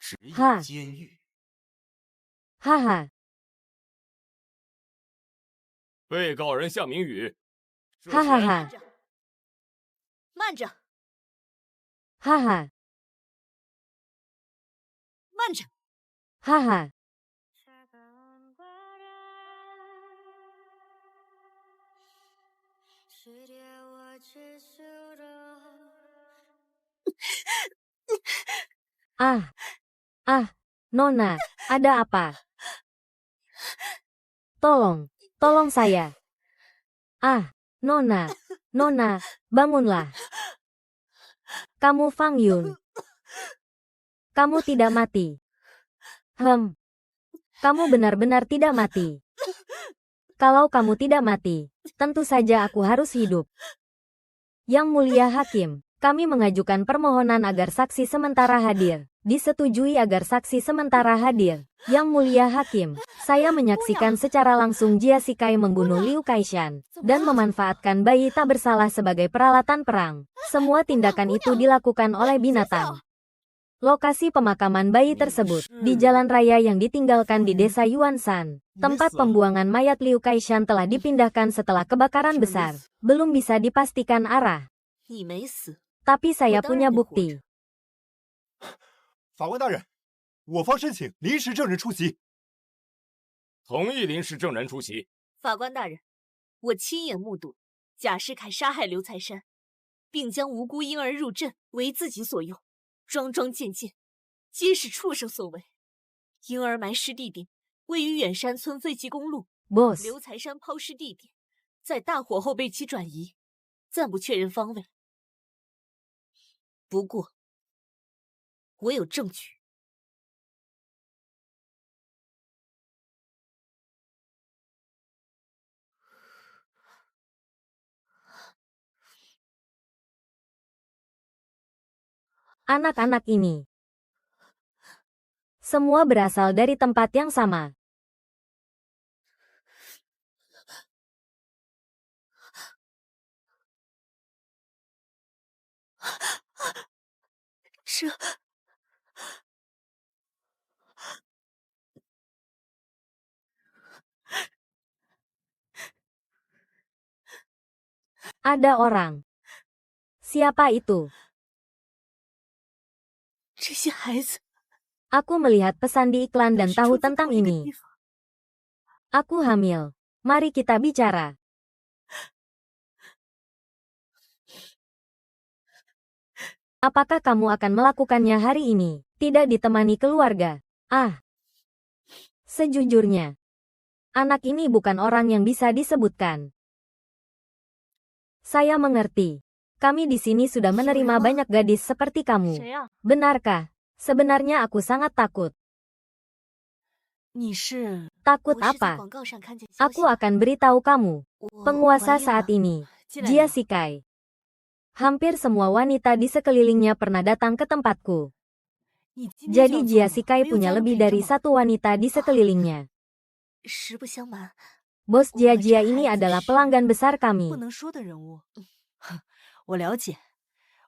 只哈有监狱。 haha, 被告人向明宇， hahaha. 慢着，哈哈，慢着！哈哈。Nona, ada apa? Tolong saya. Nona, bangunlah. Kamu Fang Yun. Kamu tidak mati. Kamu benar-benar tidak mati. Kalau kamu tidak mati, tentu saja aku harus hidup. Yang Mulia Hakim, kami mengajukan permohonan agar saksi sementara hadir. Disetujui agar saksi sementara hadir. Yang Mulia Hakim, saya menyaksikan secara langsung Jia Shikai membunuh Liu Kaishan dan memanfaatkan bayi tak bersalah sebagai peralatan perang. Semua tindakan itu dilakukan oleh binatang. Lokasi pemakaman bayi tersebut di jalan raya yang ditinggalkan di desa Yuanshan. Tempat pembuangan mayat Liu Kaishan telah dipindahkan setelah kebakaran besar. Belum bisa dipastikan arah. Tapi saya punya bukti. 法官大人，我方申请临时证人出席。同意临时证人出席。法官大人，我亲眼目睹贾世凯杀害刘财山，并将无辜婴儿入镇为自己所用，桩桩件件皆是畜生所为。婴儿埋尸地点位于远山村废弃公路， Boss， 刘财山抛尸地点在大火后被其转移，暂不确认方位。不过，我有证据。Anak-anak ini semua berasal dari tempat yang sama. Ada orang. Siapa itu? 这些孩子， Aku melihat pesan di iklan dan tahu tentang ini. Aku hamil. Mari kita bicara. Apakah kamu akan melakukannya hari ini? Tidak ditemani keluarga. Sejujurnya, anak ini bukan orang yang bisa disebutkan. Saya mengerti. Kami di sini sudah menerima banyak gadis seperti kamu. Benarkah? Sebenarnya aku sangat takut. Takut apa? Aku akan beritahu kamu. Penguasa saat ini, Jia Shikai. Hampir semua wanita di sekelilingnya pernah datang ke tempatku. Jadi Jia Shikai punya lebih dari satu wanita di sekelilingnya. Bos Jia ini adalah pelanggan besar kami. 我了解，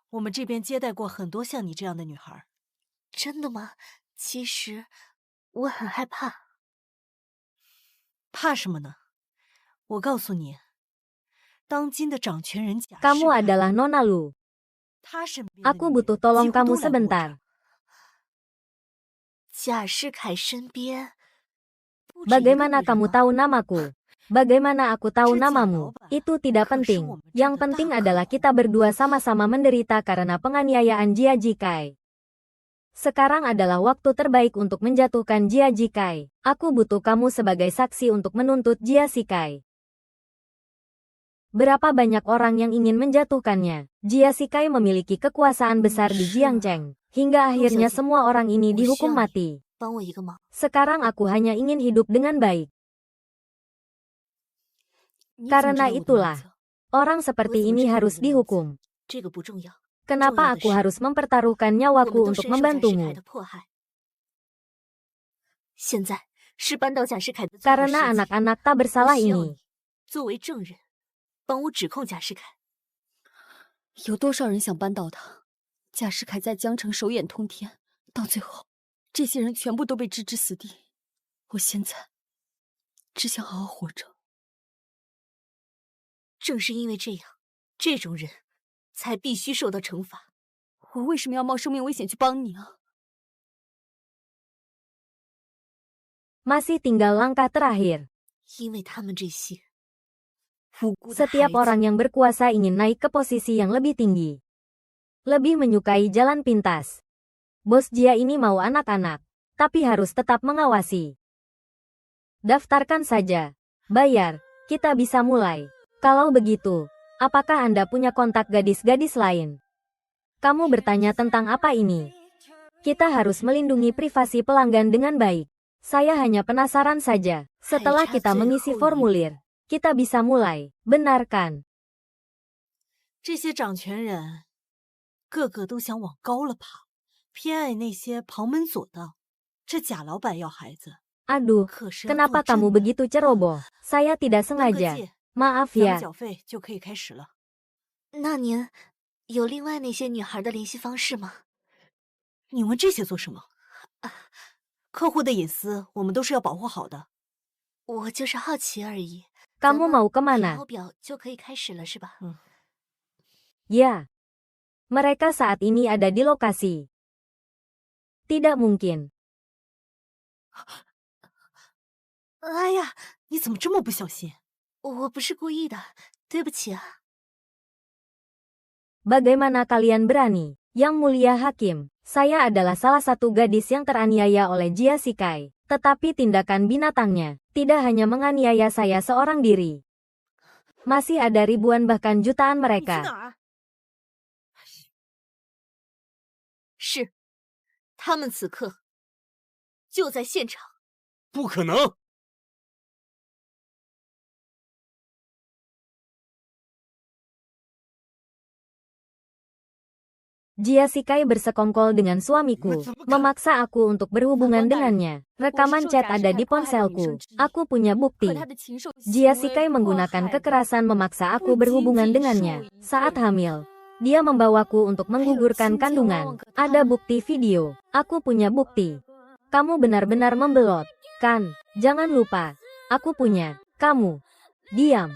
我们这边接待过很多像你这样的女孩。真的吗？其实我很害怕。怕什么呢？我告诉你，当今的掌权人贾世凯， Kamu adalah Nona Lu. 他身边的 Aku 女人 butuh tolong 几乎都 kamu 来过这儿。 sebentar. 贾世凯身边， Bagaimana kamu tahu namaku? Bagaimana aku tahu namamu? Itu tidak penting. Yang penting adalah kita berdua sama-sama menderita karena penganiayaan Jia Shikai. Sekarang adalah waktu terbaik untuk menjatuhkan Jia Shikai. Aku butuh kamu sebagai saksi untuk menuntut Jia Shikai. Berapa banyak orang yang ingin menjatuhkannya? Jia Shikai memiliki kekuasaan besar di Jiangcheng. Hingga akhirnya semua orang ini dihukum mati. Sekarang aku hanya ingin hidup dengan baik. Karena itulah, orang seperti ini harus dihukum. Kenapa aku harus mempertaruhkan nyawaku untuk membantumu? Karena anak-anak tak bersalah ini. 帮我指控贾世凯。有多少人想扳倒他？贾世凯在江城手眼通天，到最后，这些人全部都被置之死地。我现在只想好好活着。正是因为这样，这种人才必须受到惩罚。我为什么要冒生命危险去帮你啊？ Masih tinggal langkah terakhir. 因为他们这些 Setiap orang yang berkuasa ingin naik ke posisi yang lebih tinggi. Lebih menyukai jalan pintas. Bos Jia ini mau anak-anak, tapi harus tetap mengawasi. Daftarkan saja. Bayar, kita bisa mulai. Kalau begitu, apakah Anda punya kontak gadis-gadis lain? Kamu bertanya tentang apa ini? Kita harus melindungi privasi pelanggan dengan baik. Saya hanya penasaran saja. Setelah kita mengisi formulir, kita bisa mulai, benar kan? 这些掌权人个个都想往高了爬，偏爱那些旁门左道。这贾老板要孩子， Aduh, kenapa kamu begitu ceroboh? Saya tidak sengaja. Maaf 咱们 ya. 缴费就可以开始了。那您有另外那些女孩的联系方式吗？你问这些做什么？客户的隐私我们都是要保护好的。我就是好奇而已。 Kamu 咱们 mau 填 kemana? 好表就可以开始了，是吧？ Ya. Mereka saat ini ada di lokasi. Tidak mungkin. 哎呀，你怎么这么不小心？我不是故意的，对不起啊。 Bagaimana kalian berani? Yang mulia hakim, saya adalah salah satu gadis yang teraniaya oleh Jia Sikai. Tetapi tindakan binatangnya tidak hanya menganiaya saya seorang diri. Masih ada ribuan bahkan jutaan 你去 mereka. 哪儿？是，他们此刻就在现场。不可能！ Jia Sikai bersekongkol dengan suamiku, memaksa aku untuk berhubungan dengannya. Rekaman chat ada di ponselku. Aku punya bukti. Jia Sikai menggunakan kekerasan memaksa aku berhubungan dengannya. Saat hamil, dia membawaku untuk menggugurkan kandungan. Ada bukti video. Aku punya bukti. Kamu benar-benar membelot, kan? Jangan lupa. Aku punya. Kamu. Diam.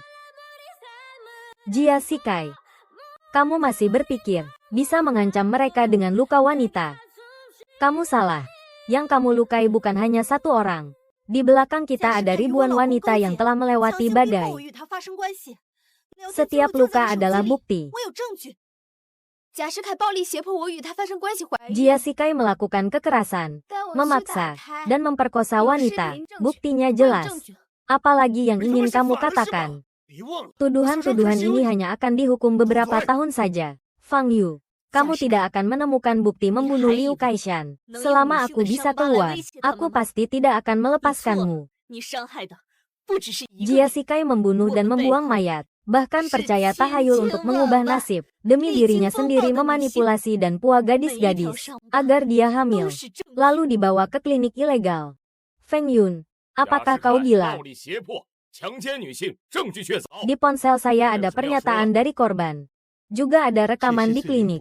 Jia Sikai. Kamu masih berpikir bisa mengancam mereka dengan luka wanita. Kamu salah. Yang kamu lukai bukan hanya satu orang. Di belakang kita ada ribuan wanita yang telah melewati badai. Setiap luka adalah bukti. Jia Sikai melakukan kekerasan, memaksa, dan memperkosa wanita. Buktinya jelas. Apalagi yang ingin kamu katakan? Tuduhan-tuduhan ini hanya akan dihukum beberapa tahun saja. Fang Yu, kamu tidak akan menemukan bukti membunuh Liu Kaishan. Selama aku bisa keluar, aku pasti tidak akan melepaskanmu. Jia Sikai membunuh dan membuang mayat. Bahkan percaya tahayul untuk mengubah nasib. Demi dirinya sendiri memanipulasi dan pua gadis-gadis. Agar dia hamil. Lalu dibawa ke klinik ilegal. Feng Yun, apakah kau gila? Di ponsel saya ada pernyataan dari korban. Juga ada rekaman di klinik.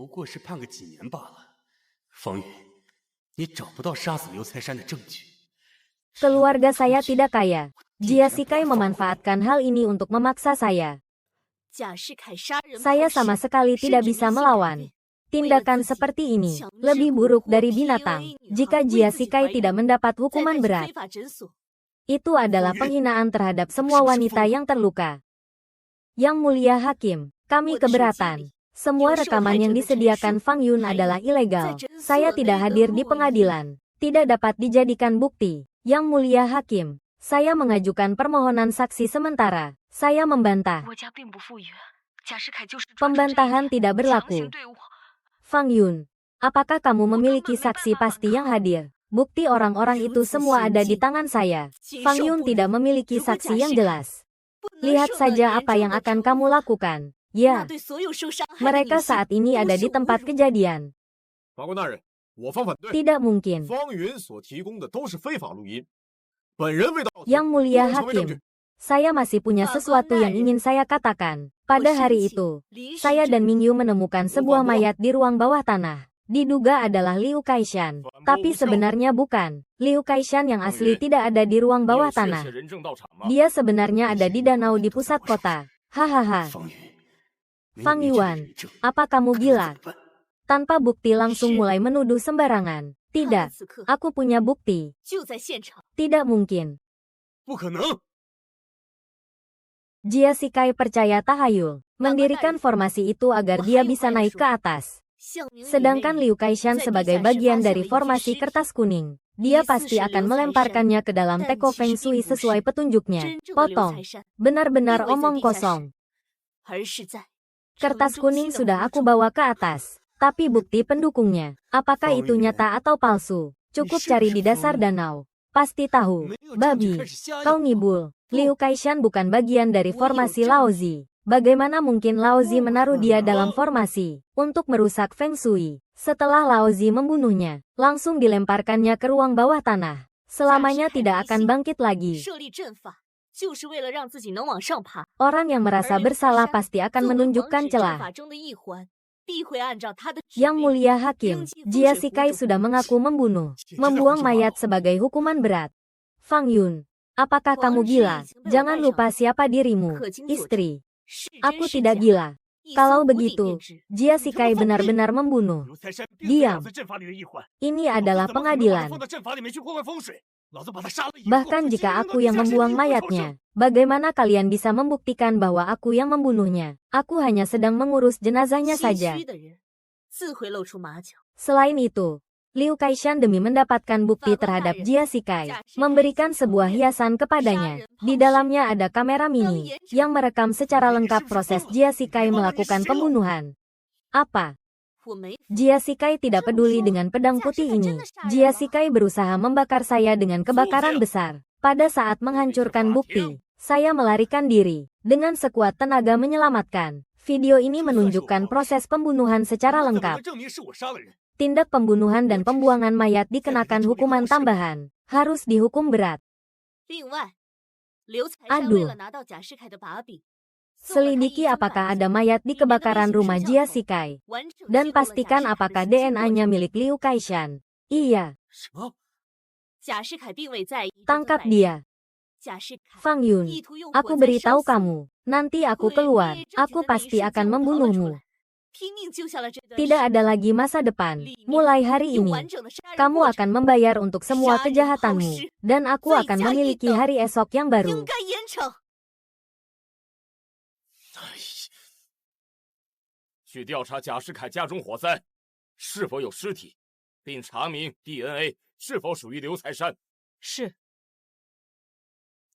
Keluarga saya tidak kaya. Jia Sikai memanfaatkan hal ini untuk memaksa saya. Saya sama sekali tidak bisa melawan. Tindakan seperti ini lebih buruk dari binatang. Jika Jia Sikai tidak mendapat hukuman berat, itu adalah penghinaan terhadap semua wanita yang terluka. Yang mulia hakim, kami keberatan. Semua rekaman yang disediakan Fang Yun adalah ilegal. Saya tidak hadir di pengadilan. Tidak dapat dijadikan bukti. Yang mulia hakim, saya mengajukan permohonan saksi sementara. Saya membantah. Pembantahan tidak berlaku. Fang Yun, apakah kamu memiliki saksi pasti yang hadir? Bukti orang-orang itu semua ada di tangan saya. Fang Yun tidak memiliki saksi yang jelas. Lihat saja apa yang akan kamu lakukan. Ya, mereka saat ini ada di tempat kejadian. Tidak mungkin. Yang mulia hakim, saya masih punya sesuatu yang ingin saya katakan. Pada hari itu, saya dan Mingyu menemukan sebuah mayat di ruang bawah tanah. Diduga adalah Liu Kaishan, tapi sebenarnya bukan. Liu Kaishan yang asli tidak ada di ruang bawah tanah. Dia sebenarnya ada di danau di pusat kota. Hahaha. Fang Yuan, apa kamu gila? Tanpa bukti langsung mulai menuduh sembarangan. Tidak, aku punya bukti. Tidak mungkin. Jia Shikai percaya tahayul, mendirikan formasi itu agar dia bisa naik ke atas. Sedangkan Liu Kaishan sebagai bagian dari formasi kertas kuning, dia pasti akan melemparkannya ke dalam teko Feng Shui sesuai petunjuknya. Potong. Benar-benar omong kosong. Kertas kuning sudah aku bawa ke atas. Tapi bukti pendukungnya, apakah itu nyata atau palsu? Cukup cari di dasar danau. Pasti tahu. Babi, kau ngibul. Liu Kaishan bukan bagian dari formasi Laozi. Bagaimana mungkin Laozi menaruh dia dalam formasi untuk merusak Feng Shui? Setelah Laozi membunuhnya, langsung dilemparkannya ke ruang bawah tanah. Selamanya tidak akan bangkit lagi. Orang yang merasa bersalah pasti akan menunjukkan celah. Yang Mulia Hakim, Jia Shikai sudah mengaku membuang mayat sebagai hukuman berat. Fang Yun, apakah kamu gila? Jangan lupa siapa dirimu, istri. Aku tidak gila. Kalau begitu, Jia Shikai benar-benar membunuh. Diam. Ini adalah pengadilan. Bahkan jika aku yang membuang mayatnya, bagaimana kalian bisa membuktikan bahwa aku yang membunuhnya? Aku hanya sedang mengurus jenazahnya saja. Selain itu, Liu Kaishan demi mendapatkan bukti terhadap Jia Shikai, memberikan sebuah hiasan kepadanya. Di dalamnya ada kamera mini, yang merekam secara lengkap proses Jia Shikai melakukan pembunuhan. Apa? Jia Shikai tidak peduli dengan pedang putih ini. Jia Shikai berusaha membakar saya dengan kebakaran besar. Pada saat menghancurkan bukti, saya melarikan diri. Dengan sekuat tenaga menyelamatkan. Video ini menunjukkan proses pembunuhan secara lengkap. Tindak pembunuhan dan pembuangan mayat dikenakan hukuman tambahan. Harus dihukum berat. Aduh. Selidiki apakah ada mayat di kebakaran rumah Jia Shikai. Dan pastikan apakah DNA-nya milik Liu Kaishan. Iya. Tangkap dia. Fang Yun, aku beritahu kamu. Nanti aku keluar, aku pasti akan membunuhmu. Tidak ada lagi masa depan. Mulai hari ini, kamu akan membayar untuk semua kejahatanmu. Dan aku akan memiliki hari esok yang baru. 去调查贾世凯家中火灾是否有尸体，并查明 DNA 是否属于刘才山。是。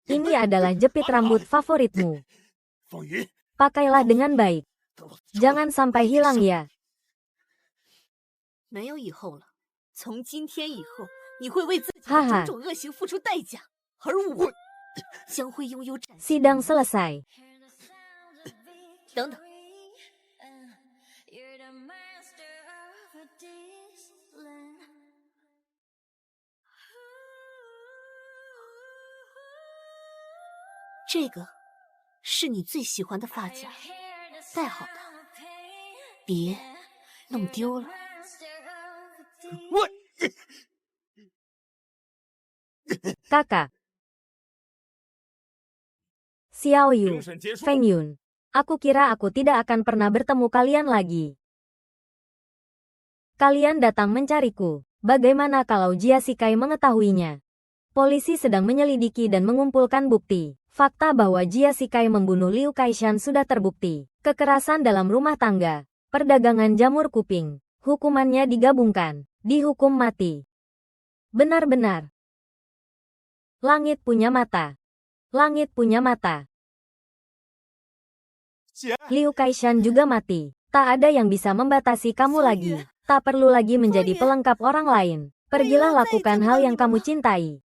Ini adalah jepit rambut favoritmu. Pakailah dengan baik. Jangan sampai hilang ya. 没有以后了，从今天以后，你会为自己的种种恶行付出代价，而我将会拥有崭新。 Sidang selesai. 等等。 这个是你最喜欢的发夹，戴好它，别弄丢了。我， Kakak. Xiao Yu, Feng Yun. Aku kira aku tidak akan pernah bertemu kalian lagi. Kalian datang mencariku. Bagaimana kalau Jia Shikai mengetahuinya? Polisi sedang menyelidiki dan mengumpulkan bukti. Fakta bahwa Jia Shikai membunuh Liu Kaishan sudah terbukti. Kekerasan dalam rumah tangga, perdagangan jamur kuping, hukumannya digabungkan, dihukum mati. Benar-benar. Langit punya mata. Langit punya mata. Liu Kaishan juga mati. Tak ada yang bisa membatasi kamu lagi. Tak perlu lagi menjadi pelengkap orang lain. Pergilah lakukan hal yang kamu cintai.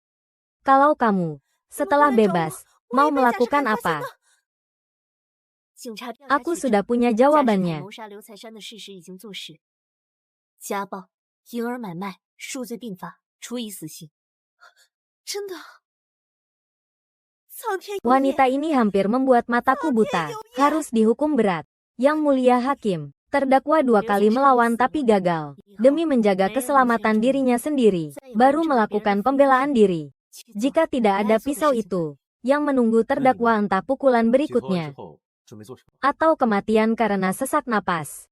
Kalau kamu, setelah bebas, mau melakukan apa? Aku sudah punya jawabannya. 家暴、婴儿买卖、数罪并罚，处以死刑。真的？ Wanita ini hampir membuat mataku buta. Harus dihukum berat. Yang Mulia Hakim, terdakwa 2 kali melawan tapi gagal. Demi menjaga keselamatan dirinya sendiri, baru melakukan pembelaan diri. Jika tidak ada pisau itu, yang menunggu terdakwa entah pukulan berikutnya, atau kematian karena sesak napas.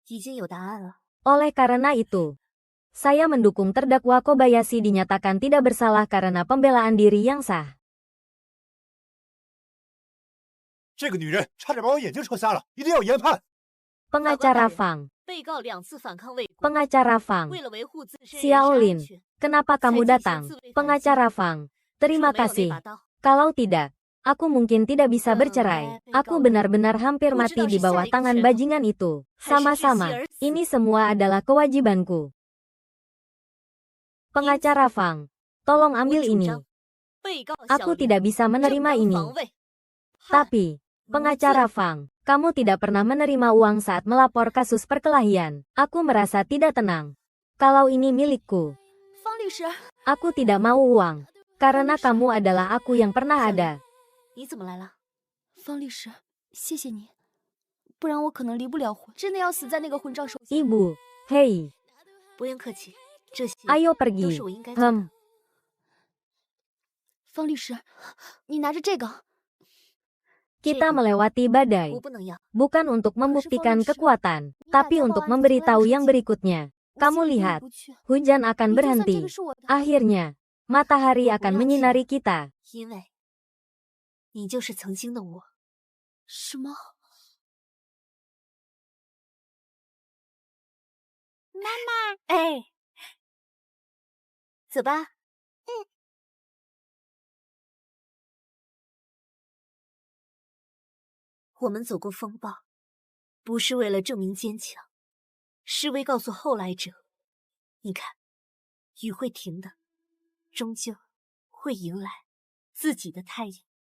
已经有答案了。 Oleh karena itu, saya mendukung terdakwa Kobayashi dinyatakan tidak bersalah karena pembelaan diri yang sah. 这个女人差点把我眼睛戳瞎了，一定要严判。 Pengacara Fang, 被告2次反抗未果， pengacara Fang, 为了维护自身人身 Xiaolin, 安全， kenapa kamu datang? Pengacara Fang, terima 说没有那 kasih. 把刀。 Kalau tidak, aku mungkin tidak bisa bercerai. Aku benar-benar hampir mati di bawah tangan bajingan itu. Sama-sama, ini semua adalah kewajibanku. Pengacara Fang, tolong ambil ini. 被告 Aku 小林 tidak bisa 正 menerima 当 ini. 防卫。 Tapi, pengacara Fang, kamu tidak pernah menerima uang saat melapor kasus perkelahian. Aku merasa tidak tenang. Kalau ini milikku, 方律师， aku tidak mau uang. Karena kamu adalah aku yang pernah ada. 你怎么来了？ 方律师，谢谢你，不然我可能离不了婚，真的要死在那个混账手下。 Ibu, hei, 不用客气，这些 ayo 都 pergi. 是我应该做的。 方律师，你拿着这个。 Kita melewati badai. 我不能要。 Bukan untuk membuktikan kekuatan, tapi untuk memberitahu yang berikutnya. Kamu lihat, hujan akan berhenti. Akhirnya, matahari akan menyinari kita. 因为你就是曾经的我。什么？妈妈，哎，走吧。我们走过风暴，不是为了证明坚强，是为告诉后来者，你看，雨会停的，终究会迎来自己的太阳。